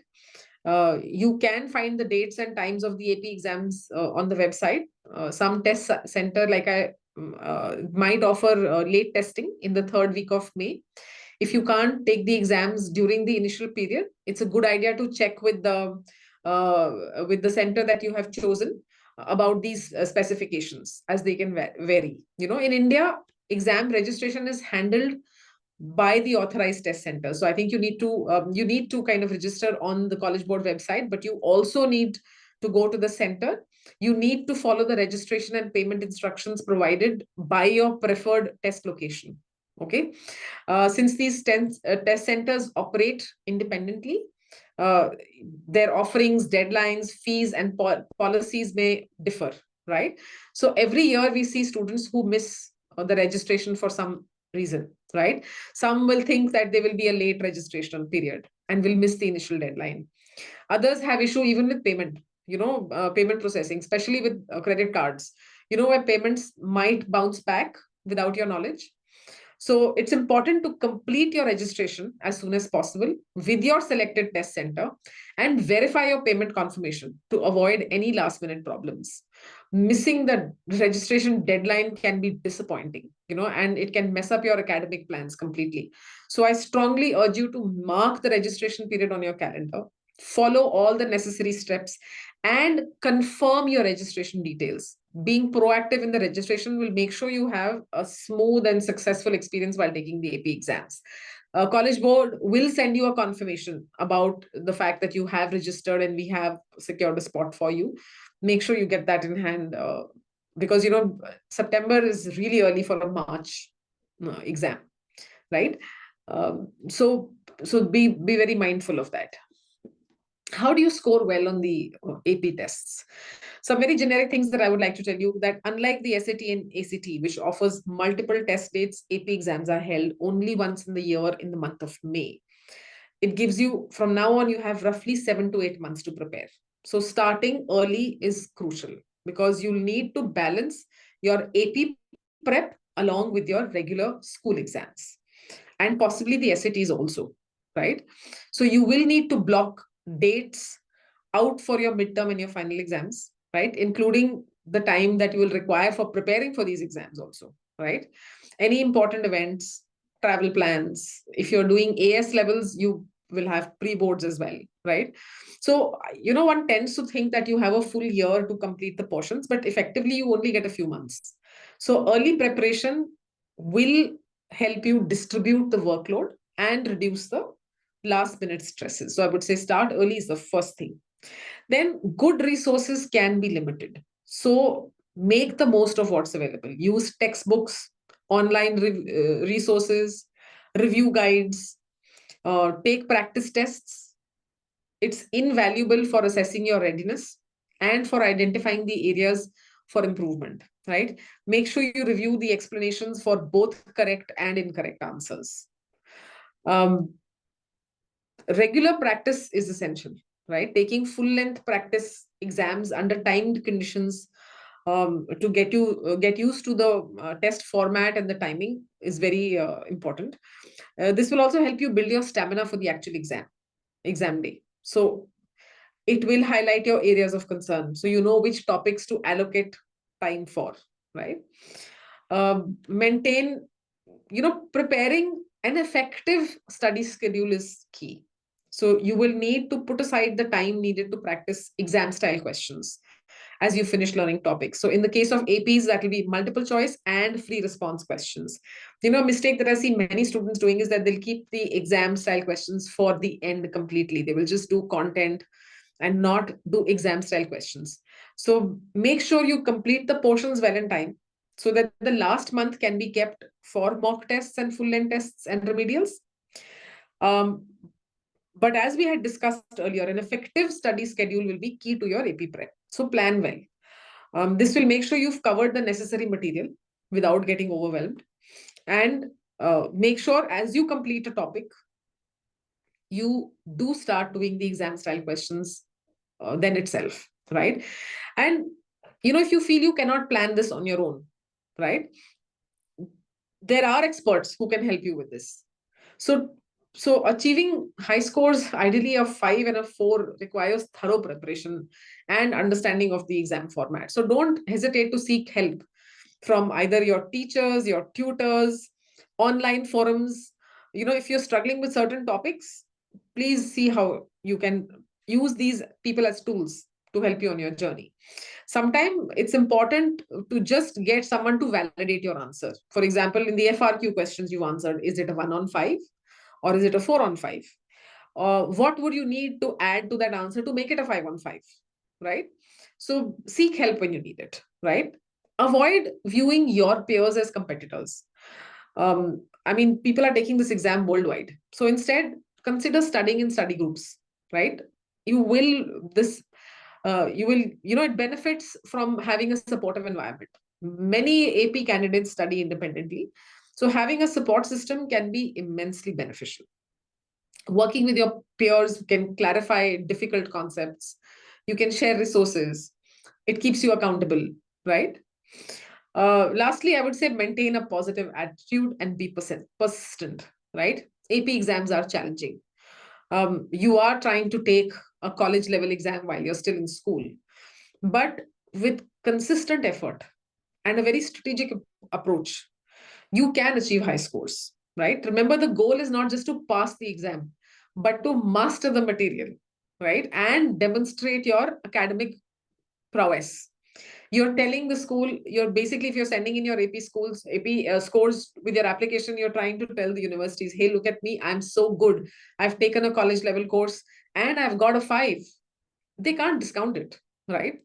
You can find the dates and times of the AP exams on the website. Some test center, like I might offer late testing in the 3rd week of May. If you can't take the exams during the initial period, it's a good idea to check with the center that you have chosen about these specifications, as they can vary. In India, exam registration is handled by the authorized test center. So I think you need to kind of register on the College Board website, but you also need to go to the center. You need to follow the registration and payment instructions provided by your preferred test location. Okay. Since these test centers operate independently, uh, their offerings, deadlines, fees, and policies may differ, right? So every year we see students who miss the registration for some reason, right? Some will think that there will be a late registration period and will miss the initial deadline. Others have issue even with payment, payment processing, especially with credit cards, where payments might bounce back without your knowledge. So it's important to complete your registration as soon as possible with your selected test center and verify your payment confirmation to avoid any last minute problems. Missing the registration deadline can be disappointing, and it can mess up your academic plans completely. So I strongly urge you to mark the registration period on your calendar, follow all the necessary steps, and confirm your registration details. Being proactive in the registration will make sure you have a smooth and successful experience while taking the AP exams. College board will send you a confirmation about the fact that you have registered and we have secured a spot for you. Make sure you get that in hand, because September is really early for a March exam, right? So be very mindful of that. How do you score well on the AP tests? Some very generic things that I would like to tell you, that unlike the SAT and ACT, which offers multiple test dates, AP exams are held only once in the year in the month of May. It gives you, from now on, you have roughly 7 to 8 months to prepare. So starting early is crucial because you'll need to balance your AP prep along with your regular school exams and possibly the SATs also, right? So you will need to block dates out for your midterm and your final exams, right? Including the time that you will require for preparing for these exams also, right? Any important events, travel plans. If you're doing AS levels, you will have pre-boards as well, right? So, one tends to think that you have a full year to complete the portions, but effectively you only get a few months. So early preparation will help you distribute the workload and reduce the last minute stresses. So I would say start early is the first thing. Then good resources can be limited. So make the most of what's available. Use textbooks, online resources, review guides, take practice tests. It's invaluable for assessing your readiness and for identifying the areas for improvement, right? Make sure you review the explanations for both correct and incorrect answers. Regular practice is essential, right? Taking full length practice exams under timed conditions to get used to the test format and the timing is very important. This will also help you build your stamina for the actual exam day. So it will highlight your areas of concern, so you know which topics to allocate time for, right? Maintain, preparing an effective study schedule is key. So you will need to put aside the time needed to practice exam style questions as you finish learning topics. So in the case of APs, that will be multiple choice and free response questions. A mistake that I see many students doing is that they'll keep the exam style questions for the end completely. They will just do content and not do exam style questions. So make sure you complete the portions well in time so that the last month can be kept for mock tests and full length tests and remedials. But as we had discussed earlier, an effective study schedule will be key to your AP prep. So plan well. This will make sure you've covered the necessary material without getting overwhelmed. And make sure as you complete a topic, you do start doing the exam style questions then itself, right? And, if you feel you cannot plan this on your own, right? There are experts who can help you with this. So achieving high scores, ideally a 5 and a 4, requires thorough preparation and understanding of the exam format. So don't hesitate to seek help from either your teachers, your tutors, online forums. If you're struggling with certain topics, please see how you can use these people as tools to help you on your journey. Sometimes it's important to just get someone to validate your answer. For example, in the FRQ questions you answered, is it a 1 on 5 or is it a 4 on 5? What would you need to add to that answer to make it a 5 on 5, right? So seek help when you need it, right? Avoid viewing your peers as competitors. People are taking this exam worldwide. So instead, consider studying in study groups, right? You will, it benefits from having a supportive environment. Many AP candidates study independently. So having a support system can be immensely beneficial. Working with your peers can clarify difficult concepts. You can share resources. It keeps you accountable, right? Lastly, I would say maintain a positive attitude and be persistent, right? AP exams are challenging. You are trying to take a college level exam while you're still in school, but with consistent effort and a very strategic approach, you can achieve high scores, right? Remember, the goal is not just to pass the exam, but to master the material, right? And demonstrate your academic prowess. You're telling the school, you're basically, if you're sending in your AP scores with your application, you're trying to tell the universities, hey, look at me, I'm so good. I've taken a college level course and I've got a 5. They can't discount it, right?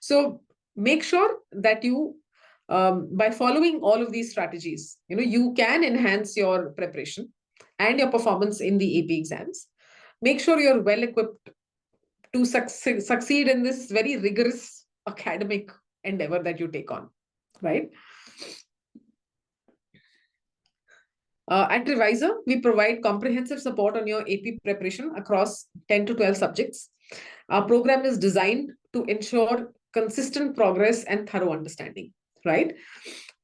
So make sure that you, by following all of these strategies, you can enhance your preparation and your performance in the AP exams. Make sure you're well equipped to succeed in this very rigorous academic endeavor that you take on, right? At Revisor, we provide comprehensive support on your AP preparation across 10 to 12 subjects. Our program is designed to ensure consistent progress and thorough understanding, right?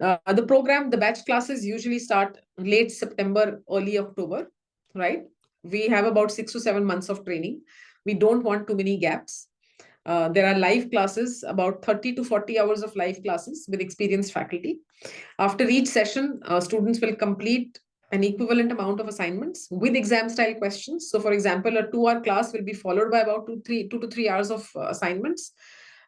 The batch classes usually start late September, early October, right? We have about 6 to 7 months of training. We don't want too many gaps. There are live classes, about 30 to 40 hours of live classes with experienced faculty. After each session, students will complete an equivalent amount of assignments with exam style questions. So for example, a 2-hour class will be followed by about 2 to 3 hours of assignments.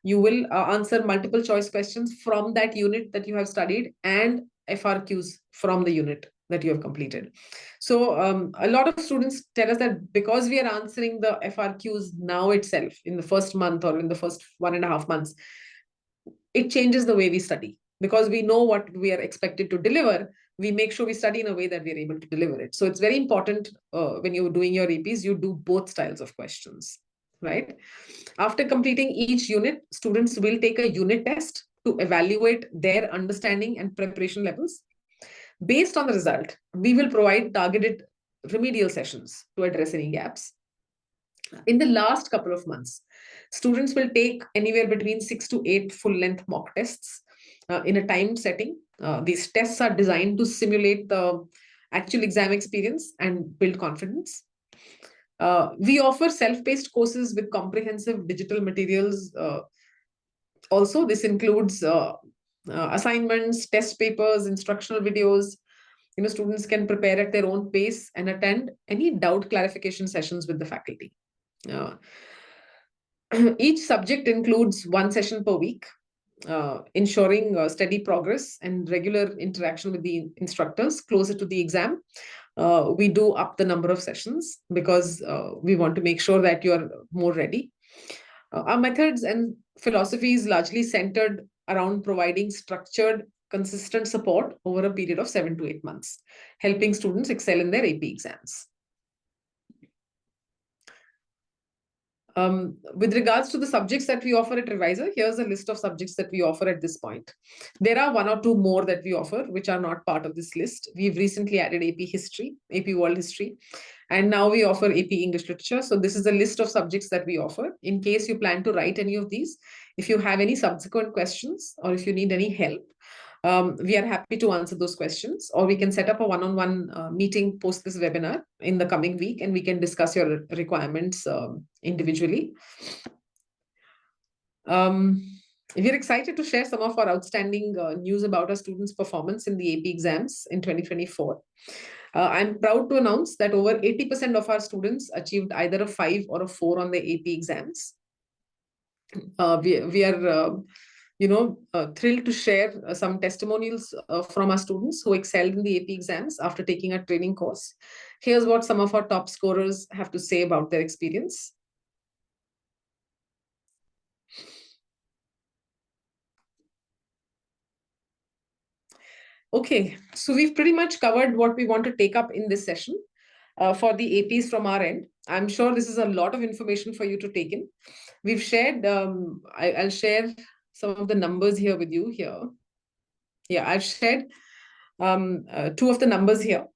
You will answer multiple choice questions from that unit that you have studied and FRQs from the unit that you have completed. So a lot of students tell us that because we are answering the FRQs now itself in the first month or in the first 1.5 months, it changes the way we study because we know what we are expected to deliver. We make sure we study in a way that we are able to deliver it. So it's very important when you're doing your APs, you do both styles of questions, right? After completing each unit, students will take a unit test to evaluate their understanding and preparation levels. Based on the result, we will provide targeted remedial sessions to address any gaps. In the last couple of months, students will take anywhere between 6 to 8 full-length mock tests in a timed setting. These tests are designed to simulate the actual exam experience and build confidence. We offer self-paced courses with comprehensive digital materials. Also, this includes assignments, test papers, instructional videos. Students can prepare at their own pace and attend any doubt clarification sessions with the faculty. Uh, each subject includes one session per week, ensuring steady progress and regular interaction with the instructors closer to the exam. We do up the number of sessions because we want to make sure that you're more ready. Our methods and philosophy is largely centered around providing structured, consistent support over a period of 7 to 8 months, helping students excel in their AP exams. With regards to the subjects that we offer at Revisor, here's a list of subjects that we offer at this point. There are 1 or 2 more that we offer, which are not part of this list. We've recently added AP History, AP World History, and now we offer AP English Literature. So this is a list of subjects that we offer. In case you plan to write any of these, if you have any subsequent questions or if you need any help, we are happy to answer those questions, or we can set up a one-on-one meeting post this webinar in the coming week, and we can discuss your requirements individually. We're excited to share some of our outstanding news about our students' performance in the AP exams in 2024. I'm proud to announce that over 80% of our students achieved either a 5 or a 4 on the AP exams. We are thrilled to share some testimonials from our students who excelled in the AP exams after taking a training course. Here's what some of our top scorers have to say about their experience. Okay, so we've pretty much covered what we want to take up in this session for the APs from our end. I'm sure this is a lot of information for you to take in. We've shared, I'll share some of the numbers here with you here. Yeah, I've shared two of the numbers here.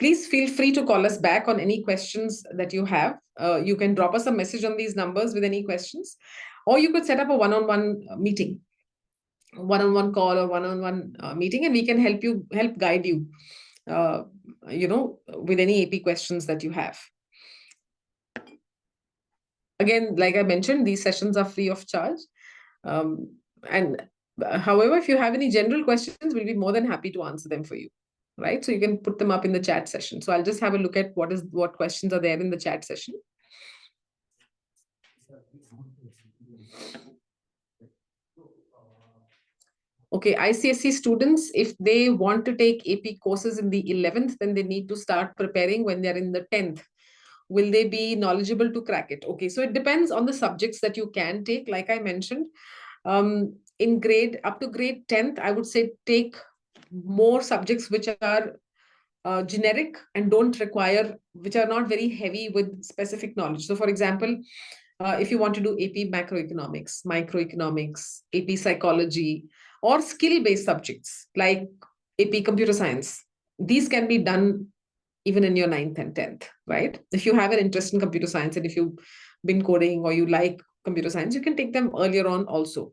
Please feel free to call us back on any questions that you have. You can drop us a message on these numbers with any questions, or you could set up a one-on-one meeting, one-on-one call or one-on-one meeting, and we can help guide you, with any AP questions that you have. Again, like I mentioned, these sessions are free of charge. And however, if you have any general questions, we'll be more than happy to answer them for you. Right? So you can put them up in the chat session. So I'll just have a look at what questions are there in the chat session. Okay, ICSE students, if they want to take AP courses in the 11th, then they need to start preparing when they're in the 10th. Will they be knowledgeable to crack it? Okay, so it depends on the subjects that you can take. Like I mentioned, in grade up to grade 10th, I would say take more subjects which are generic and don't require, which are not very heavy with specific knowledge. So for example, if you want to do AP macroeconomics, microeconomics, AP psychology, or skill-based subjects like AP computer science, these can be done even in your 9th and 10th, right? If you have an interest in computer science and if you've been coding or you like computer science, you can take them earlier on also.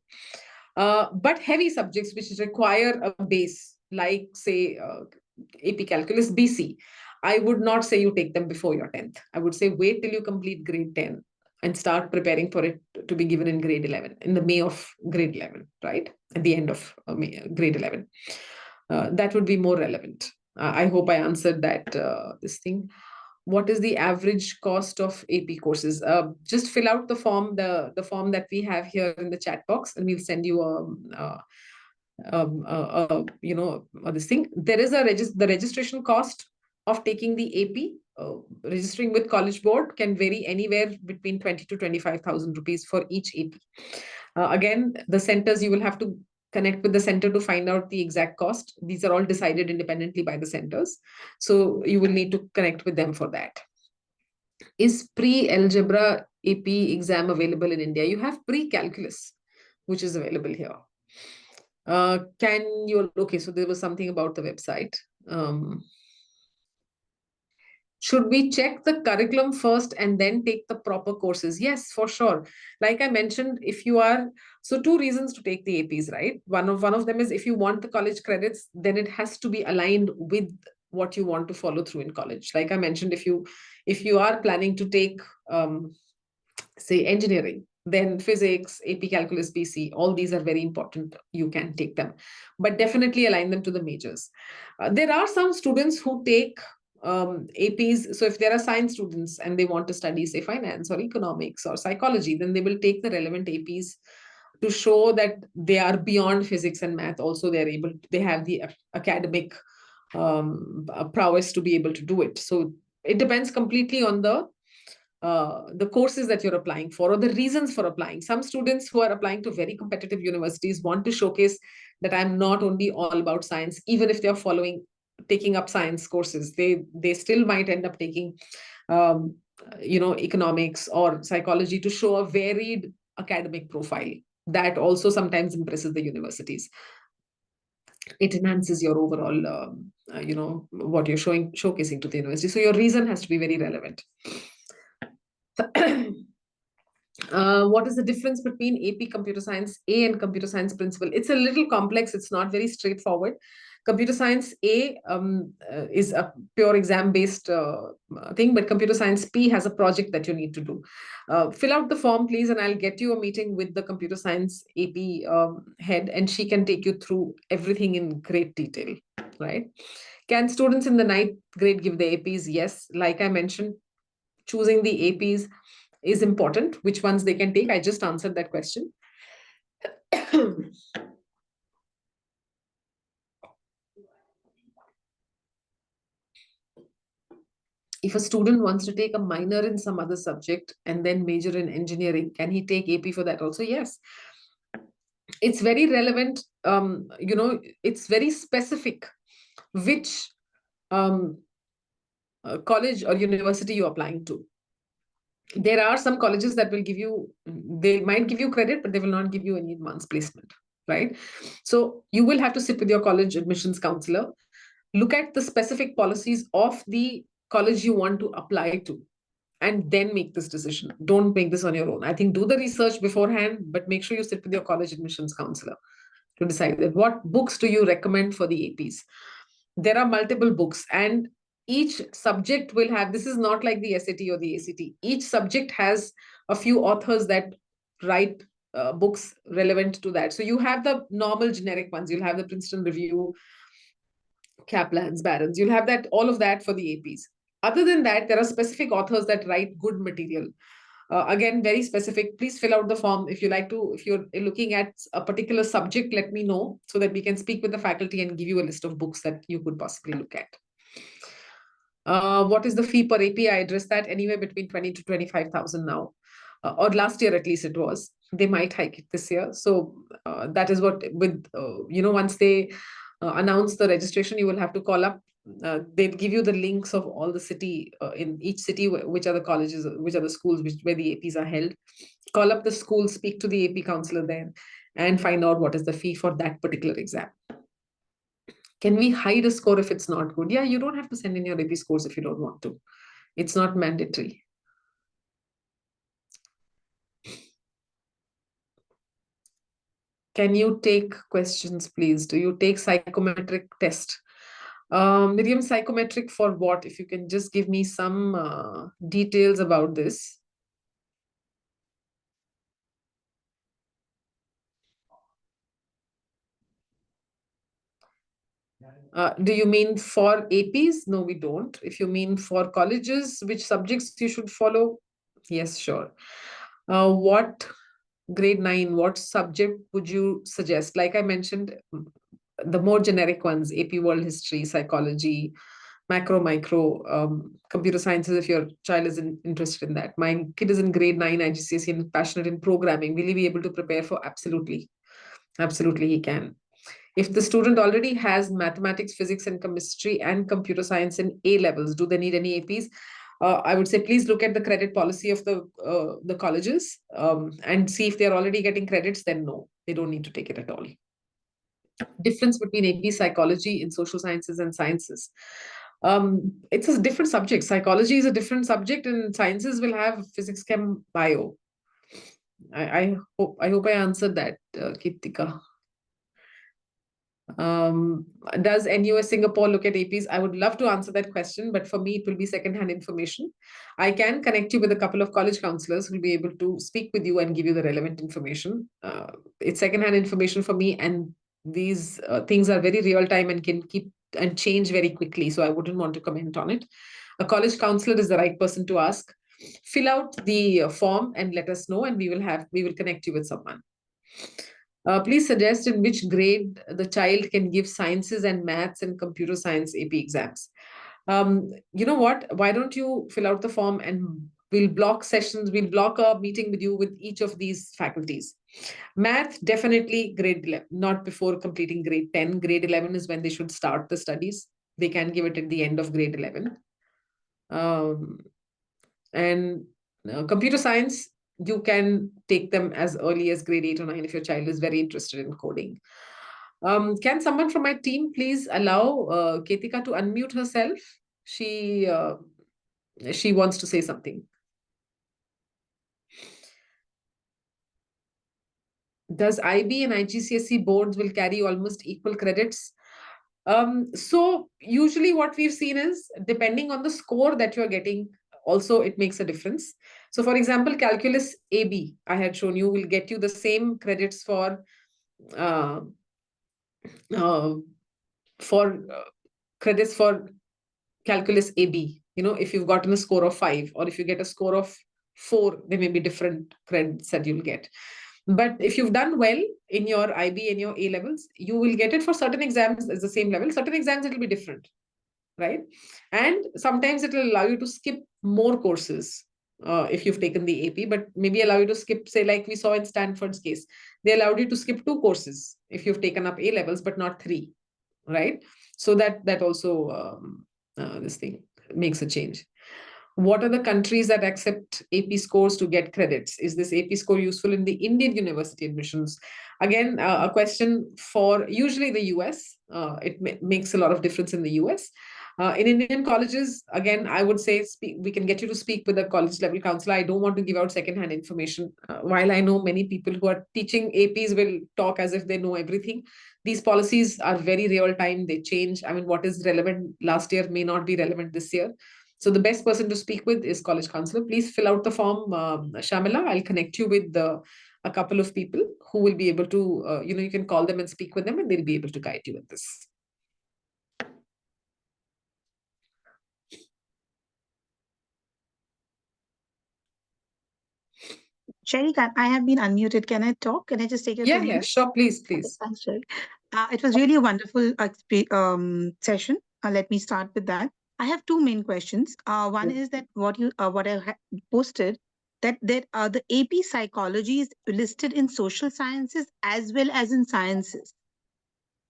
But heavy subjects which require a base, like say AP Calculus BC, I would not say you take them before your 10th. I would say wait till you complete grade 10 and start preparing for it to be given in grade 11, in the May of grade 11, right? At the end of grade 11. That would be more relevant. I hope I answered that this thing. What is the average cost of AP courses? Just fill out the form, the form that we have here in the chat box, and we'll send you this thing. There is the registration cost of taking the AP. Registering with College Board can vary anywhere between 20 to 25,000 rupees for each AP. Again, the centers, you will have to connect with the center to find out the exact cost. These are all decided independently by the centers. So you will need to connect with them for that. Is pre-algebra AP exam available in India? You have pre-calculus, which is available here. Okay, so there was something about the website. Should we check the curriculum first and then take the proper courses? Yes, for sure. Like I mentioned, if you are, so two reasons to take the APs, right? One of them is if you want the college credits, then it has to be aligned with what you want to follow through in college. Like I mentioned, if you are planning to take, say, engineering, then physics, AP Calculus BC, all these are very important. You can take them, but definitely align them to the majors. There are some students who take APs. So if there are science students and they want to study, say, finance or economics or psychology, then they will take the relevant APs to show that they are beyond physics and math. Also, they have the academic prowess to be able to do it. So it depends completely on the courses that you're applying for or the reasons for applying. Some students who are applying to very competitive universities want to showcase that I'm not only all about science, even if they're taking up science courses, they still might end up taking economics or psychology to show a varied academic profile. That also sometimes impresses the universities. It enhances your overall what you're showcasing to the university. So your reason has to be very relevant. What is the difference between AP Computer Science A and Computer Science Principal? It's a little complex. It's not very straightforward. Computer Science A is a pure exam-based thing, but Computer Science P has a project that you need to do. Fill out the form, please, and I'll get you a meeting with the Computer Science AP head, and she can take you through everything in great detail, right? Can students in the 9th grade give the APs? Yes. Like I mentioned, choosing the APs is important. Which ones they can take? I just answered that question. If a student wants to take a minor in some other subject and then major in engineering, can he take AP for that also? Yes. It's very relevant. It's very specific which college or university you're applying to. There are some colleges that will give you, they might give you credit, but they will not give you any advanced placement, right? So you will have to sit with your college admissions counselor, look at the specific policies of the college you want to apply to, and then make this decision. Don't make this on your own. I think do the research beforehand, but make sure you sit with your college admissions counselor to decide that what books do you recommend for the APs. There are multiple books, and each subject will have, this is not like the SAT or the ACT. Each subject has a few authors that write books relevant to that. So you have the normal generic ones. You'll have the Princeton Review, Kaplan's, Barron's. You'll have that, all of that for the APs. Other than that, there are specific authors that write good material. Again, very specific. Please fill out the form. If you like to, if you're looking at a particular subject, let me know so that we can speak with the faculty and give you a list of books that you could possibly look at. What is the fee per AP? I addressed that, anywhere between 20 to 25,000 now, or last year at least it was. They might hike it this year. So that is what, with once they announce the registration, you will have to call up. They'll give you the links of all the city, in each city, which are the colleges, which are the schools where the APs are held. Call up the school, speak to the AP counselor there, and find out what is the fee for that particular exam. Can we hide a score if it's not good? Yeah, you don't have to send in your AP scores if you don't want to. It's not mandatory. Can you take questions, please? Do you take psychometric test? Miriam, psychometric for what? If you can just give me some details about this. Do you mean for APs? No, we don't. If you mean for colleges, which subjects you should follow? Yes, sure. What grade 9, what subject would you suggest? Like I mentioned, the more generic ones, AP World History, Psychology, micro, computer sciences, if your child is interested in that. My kid is in grade 9 IGCSE and passionate in programming. Will he be able to prepare for? Absolutely. Absolutely, he can. If the student already has mathematics, physics, and chemistry and computer science in A levels, do they need any APs? I would say please look at the credit policy of the colleges and see if they're already getting credits. Then no, they don't need to take it at all. Difference between AP psychology in social sciences and sciences. It's a different subject. Psychology is a different subject, and sciences will have physics, chem, bio. I hope I answered that, Kitika. Does NUS Singapore look at APs? I would love to answer that question, but for me, it will be secondhand information. I can connect you with a couple of college counselors who will be able to speak with you and give you the relevant information. It's secondhand information for me, and these things are very real time and can keep and change very quickly. So I wouldn't want to comment on it. A college counselor is the right person to ask. Fill out the form and let us know, and we will connect you with someone. Please suggest in which grade the child can give sciences and maths and computer science AP exams. You know what? Why don't you fill out the form and we'll block sessions, we'll block a meeting with you with each of these faculties. Math, definitely grade 11, not before completing grade 10. Grade 11 is when they should start the studies. They can give it at the end of grade 11. And computer science, you can take them as early as grade 8 or 9 if your child is very interested in coding. Can someone from my team please allow Ketika to unmute herself? She wants to say something. Does IB and IGCSE boards will carry almost equal credits? So usually what we've seen is, depending on the score that you're getting, also it makes a difference. So for example, calculus AB, I had shown you, will get you the same credits for credits for calculus AB. If you've gotten a score of 5, or if you get a score of 4, there may be different credits that you'll get. But if you've done well in your IB and your A levels, you will get it for certain exams as the same level. Certain exams, it'll be different, right? And sometimes it will allow you to skip more courses if you've taken the AP, but maybe allow you to skip, say, like we saw in Stanford's case, they allowed you to skip 2 courses if you've taken up A levels, but not 3, right? So that also this thing. makes a change. What are the countries that accept AP scores to get credits? Is this AP score useful in the Indian university admissions? Again, a question for usually the US. It makes a lot of difference in the US. In Indian colleges, again, I would say we can get you to speak with a college level counselor. I don't want to give out secondhand information. While I know many people who are teaching APs will talk as if they know everything, these policies are very real time. They change. I mean, what is relevant last year may not be relevant this year. So the best person to speak with is college counselor. Please fill out the form, Shamila. I'll connect you with a couple of people who will be able to, you can call them and speak with them, and they'll be able to guide you with this. Sherry, I have been unmuted. Can I talk? Can I just take your 2 minutes? Sure. Please. Okay, thanks, Sherry. It was really a wonderful session. Let me start with that. I have two main questions. One is that what I posted, that the AP psychology is listed in social sciences as well as in sciences.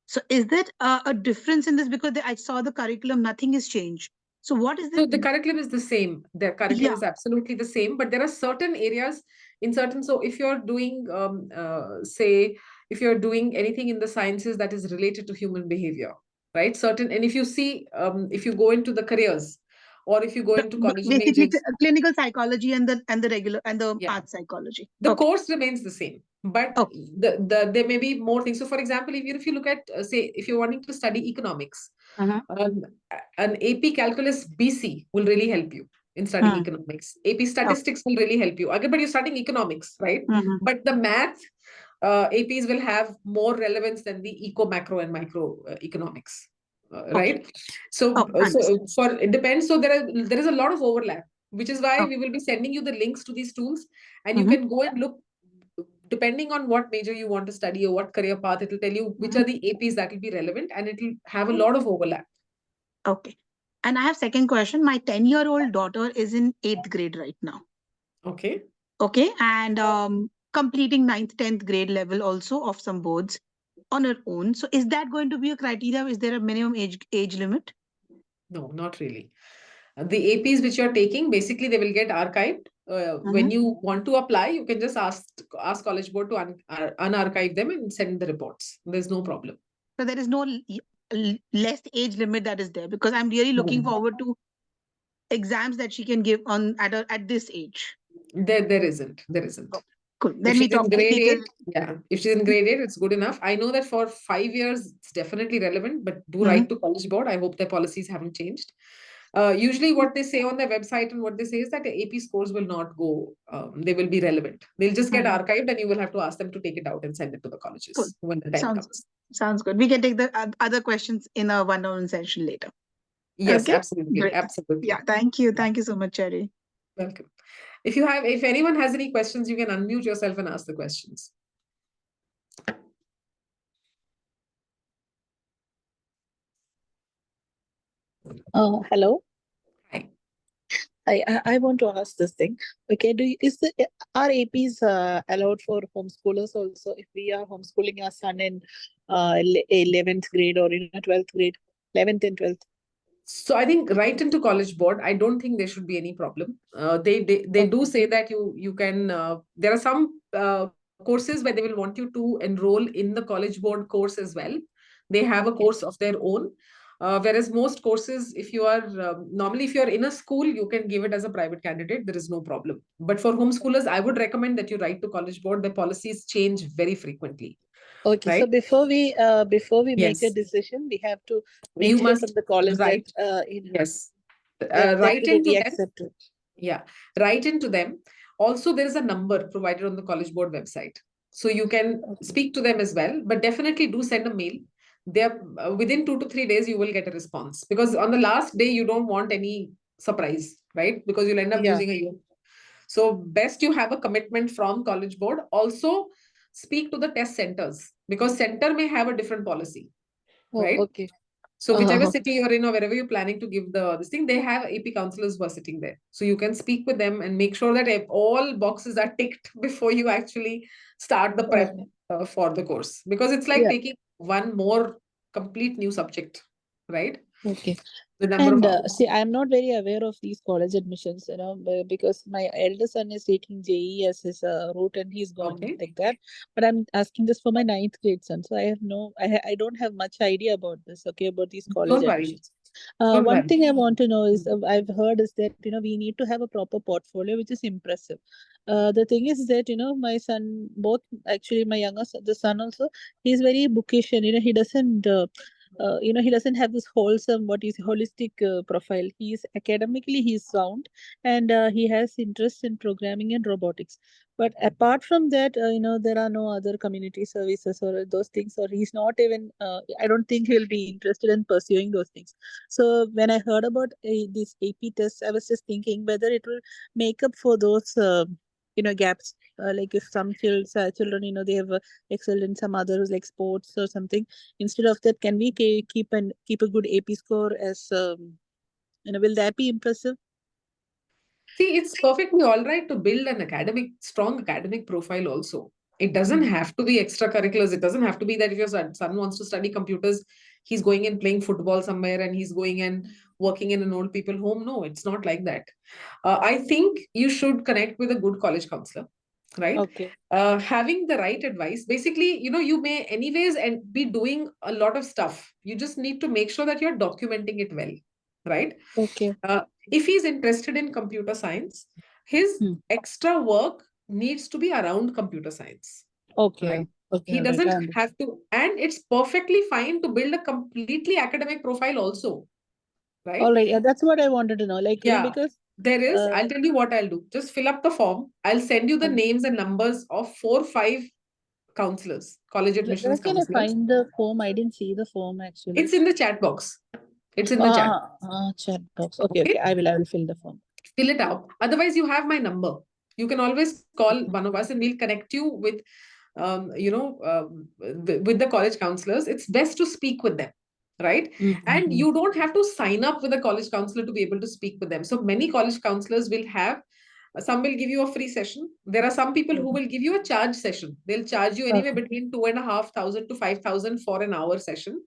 So is that a difference in this? Because I saw the curriculum, nothing has changed. So what is So the curriculum is the same. The curriculum Yeah. is absolutely the same, but there are certain areas in certain. So if you're doing, say, if you're doing anything in the sciences that is related to human behavior, right? And if you see, if you go into the careers, or if you go into college basically majors, clinical psychology and the regular and the Yeah. art psychology. the Okay. course remains the same, but Okay. there may be more things. So for example, if you look at, say, if you're wanting to study economics, an AP Calculus BC will really help you in studying economics. AP Statistics will really help you. Again, but you're studying economics, right? But the math APs will have more relevance than the eco, macro, and micro economics, right? So, it depends. So there is a lot of overlap, which is why we will be sending you the links to these tools, and you can go and look. Depending on what major you want to study or what career path, it will tell you which are the APs that will be relevant, and it will have a lot of overlap. Okay. And I have second question. My 10-year-old daughter is in 8th grade right now. Okay. Okay. And completing 9th, 10th grade level also of some boards on her own. So is that going to be a criteria? Is there a minimum age limit? No, not really. The APs which you're taking, basically they will get archived. When you want to apply, you can just ask College Board to unarchive them and send the reports. There's no problem. So there is no less age limit that is there, because I'm really looking forward to exams that she can give at this age. There isn't. Oh, cool. Then If we she's in talk grade 8, if she's in grade 8, it's good enough. I know that for 5 years, it's definitely relevant, but do write to College Board. I hope their policies haven't changed. Usually what they say on their website and what they say is that the AP scores will not go, they will be relevant. They'll just get archived, and you will have to ask them to take it out and send it to the colleges when the time comes. Sounds good. We can take the other questions in a one-on-one session later. Yes, Okay? absolutely. Great. Absolutely. Yeah, thank you. Thank you so much, Cherry. Welcome. If anyone has any questions, you can unmute yourself and ask the questions. Hello. Hi. I want to ask this thing. Okay, are APs allowed for homeschoolers also if we are homeschooling our son in 11th grade or in 12th grade, 11th and 12th? So I think right into College Board, I don't think there should be any problem. They do say that you can. There are some courses where they will want you to enroll in the College Board course as well. They have a course of their own. Whereas most courses, if you are normally if you are in a school, you can give it as a private candidate. There is no problem. But for homeschoolers, I would recommend that you write to College Board. The policies change very frequently. Okay, right? so before we Yes. make a decision, we have to make You sure must from the college write. that Yes. that Write will into be them. accepted. Yeah, write into them. Also, there is a number provided on the College Board website. So you can speak to them as well, but definitely do send a mail. They're within 2 to 3 days, you will get a response, because on the last day, you don't want any surprise, right? Because you'll end up losing a year. So best you have a commitment from College Board. Also, speak to the test centers, because center may have a different policy, right? Okay. So whichever city you're in or wherever you're planning to give this thing, they have AP counselors who are sitting there. So you can speak with them and make sure that all boxes are ticked before you actually start the prep for the course. Because it's like taking one more complete new subject, right? Okay. the number of And hours. see, I'm not very aware of these college admissions, because my elder son is taking JEE as his route, and he's going Okay. like that. But I'm asking this for my 9th grade son, so I have I don't have much idea about this. Okay, about these college Don't worry. admissions. Don't One worry. thing I want to know is, I've heard is that we need to have a proper portfolio, which is impressive. The thing is that my son, both actually my younger son, the son also, he's very bookish, and he doesn't. He doesn't have this wholesome, what is holistic profile. He's academically he's sound, and he has interest in programming and robotics. But apart from that, there are no other community services or those things, or he's not even. I don't think he'll be interested in pursuing those things. So when I heard about this AP test, I was just thinking whether it will make up for those gaps. Like if some children, they have excelled in some others like sports or something. Instead of that, can we keep a good AP score as will that be impressive? See, it's perfectly all right to build an strong academic profile also. It doesn't have to be extracurriculars. It doesn't have to be that if your son wants to study computers, he's going and playing football somewhere and he's going and working in an old people home. No, it's not like that. I think you should connect with a good college counselor, right? Okay. Having the right advice. Basically, you may anyways and be doing a lot of stuff. You just need to make sure that you're documenting it well, right? Okay. If he's interested in computer science, his extra work needs to be around computer science, Okay. right? Okay. He All right. I doesn't understand. have to, and it's perfectly fine to build a completely academic profile also, right? All right. Yeah, that's what I wanted to know. Like, Yeah, because there is. I'll tell you what I'll do. Just fill up the form. I'll send you the names and numbers of 4-5 counselors, college where admissions can I counselors. find the form? I didn't see the form actually. It's in the chat box. It's in the chat. Chat box. Okay. Okay? Okay. I will fill the form. Fill it out. Otherwise, you have my number. You can always call one of us and we'll connect you with, with the college counselors. It's best to speak with them, right? And you don't have to sign up with a college counselor to be able to speak with them. So many college counselors will have, some will give you a free session. There are some people who will give you a charge session. They'll charge you anywhere between 2,500 to 5,000 for an hour session.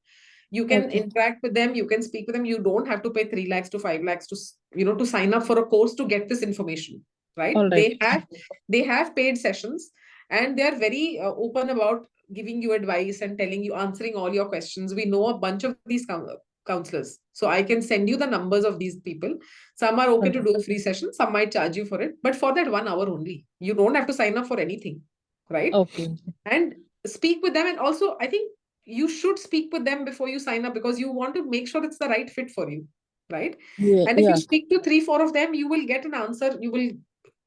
You can interact with them, you can speak with them. You don't have to pay 3 lakhs to 5 lakhs to to sign up for a course to get this information, right? All right. They have paid sessions, and they're very open about giving you advice and telling you, answering all your questions. We know a bunch of these counselors, so I can send you the numbers of these people. Some are okay to do a free session, some might charge you for it, but for that 1 hour only. You don't have to sign up for anything, right? Okay. And speak with them. And also, I think you should speak with them before you sign up, because you want to make sure it's the right fit for you, right? Yeah. And if you Yeah. speak to 3-4 of them, you will get an answer. You will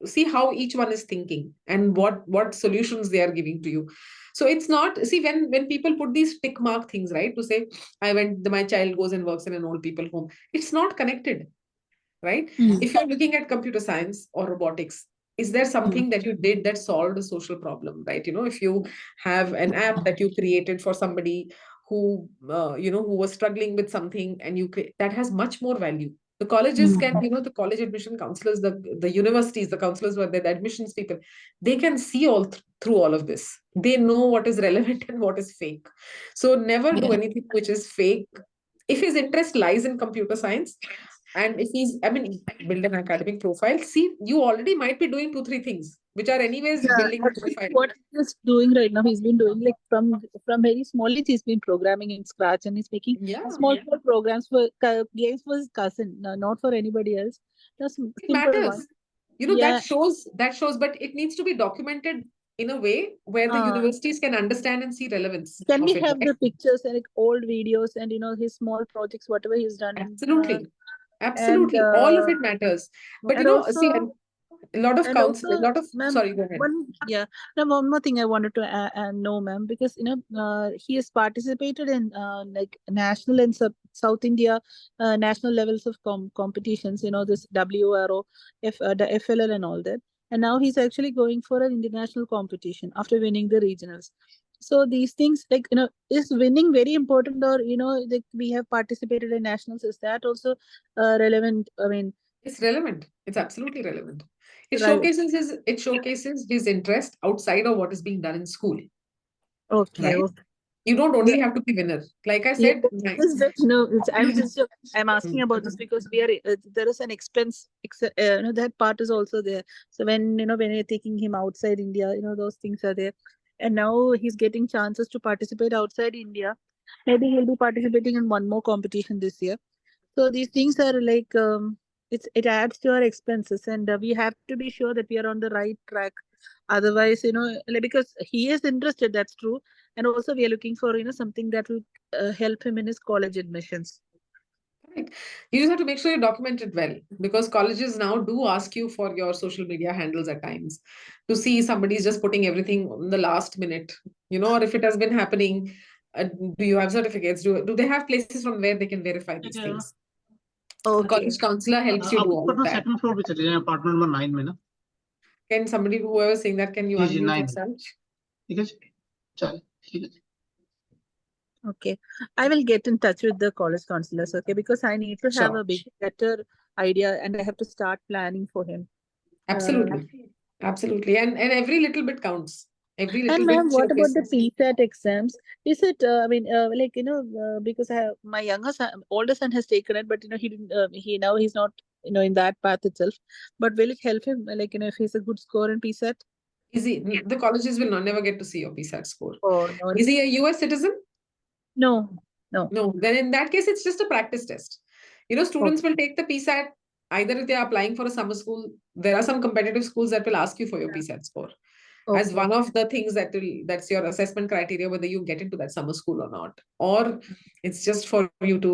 see how each one is thinking and what solutions they are giving to you. So it's not, see, when people put these tick mark things, right, to say my child goes and works in an old people home, it's not connected, right? If you're looking at computer science or robotics, is there something that you did that solved a social problem, right? If you have an app that you created for somebody who who was struggling with something, and that has much more value. The colleges can, the college admission counselors, the universities, the counselors, the admissions people, they can see through all of this. They know what is relevant and what is fake. So never do anything which is fake. If his interest lies in computer science, and if build an academic profile, see, you already might be doing 2-3 things, which are anyways building a profile. What he's doing right now, he's been doing like from very small age, he's been programming in Scratch, and he's making small programs for games for his cousin, not for anybody else. Just It simple matters. one. That shows, but it needs to be documented in a way where the universities can understand and see relevance Can of we it. have the pictures and like old videos and his small projects, whatever he's done? Absolutely. Absolutely. All of it matters. But and also, see, a lot of and counsel, also, a lot of, ma'am, sorry, go ahead. One more thing I wanted to know, ma'am, because he has participated in like national and South India national levels of competitions. This WRO, the FLL, and all that. And now he's actually going for an international competition after winning the regionals. So these things, like is winning very important, or like we have participated in nationals? Is that also relevant? I mean, it's relevant. It's absolutely relevant. It Right. showcases his interest outside of what is being done in school. Okay. Right? Okay. You don't only have to be winner. Like I said, I'm asking about this because we are there is an expense. That part is also there. So when when you're taking him outside India, those things are there, and now he's getting chances to participate outside India. Maybe he'll be participating in one more competition this year. So these things are like it adds to our expenses, and we have to be sure that we are on the right track. Otherwise, because he is interested, that's true, and also we are looking for something that will help him in his college admissions. Right. You just have to make sure you document it well, because colleges now do ask you for your social media handles at times to see somebody's just putting everything on the last minute, or if it has been happening, do you have certificates? Do they have places from where they can verify these things? Okay. College counselor helps you do all of that. Second floor पे चले जाएं, apartment number 9 में ना. Can somebody, whoever is saying that, can you ji, unmute 9. yourself? ठीक है जी. चल, ठीक है जी. Okay, I will get in touch with the college counselors, okay, because I need to have Sure. a better idea, and I have to start planning for him. Absolutely. Absolutely. And every little bit counts. Every little And bit ma'am, what about the showcases. PSAT exams? Is it, because my older son has taken it, but he didn't, he's not, in that path itself. But will it help him, if he's a good score in PSAT? The colleges will never get to see your PSAT score. Or no? Is he a US citizen? No. No. Then in that case, it's just a practice test. Students will take the PSAT either if they are applying for a summer school. There are some competitive schools that will ask you for your PSAT score as one of the things that's your assessment criteria, whether you get into that summer school or not, or it's just for you to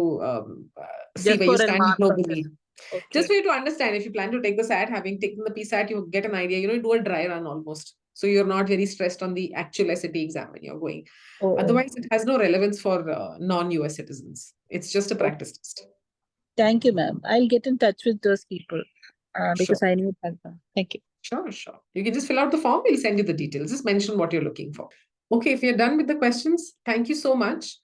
see Just where you for a stand mark globally. Okay. Just for you to understand, if you plan to take the SAT, having taken the PSAT, you get an idea, you do a dry run almost. So you're not very stressed on the actual SAT exam when you're going. Otherwise, it has no relevance for non-US citizens. It's just a practice test. Thank you, ma'am. I'll get in touch with those people because Sure. I need help. Thank you. Sure. You can just fill out the form. We'll send you the details. Just mention what you're looking for. Okay, if you're done with the questions, thank you so much.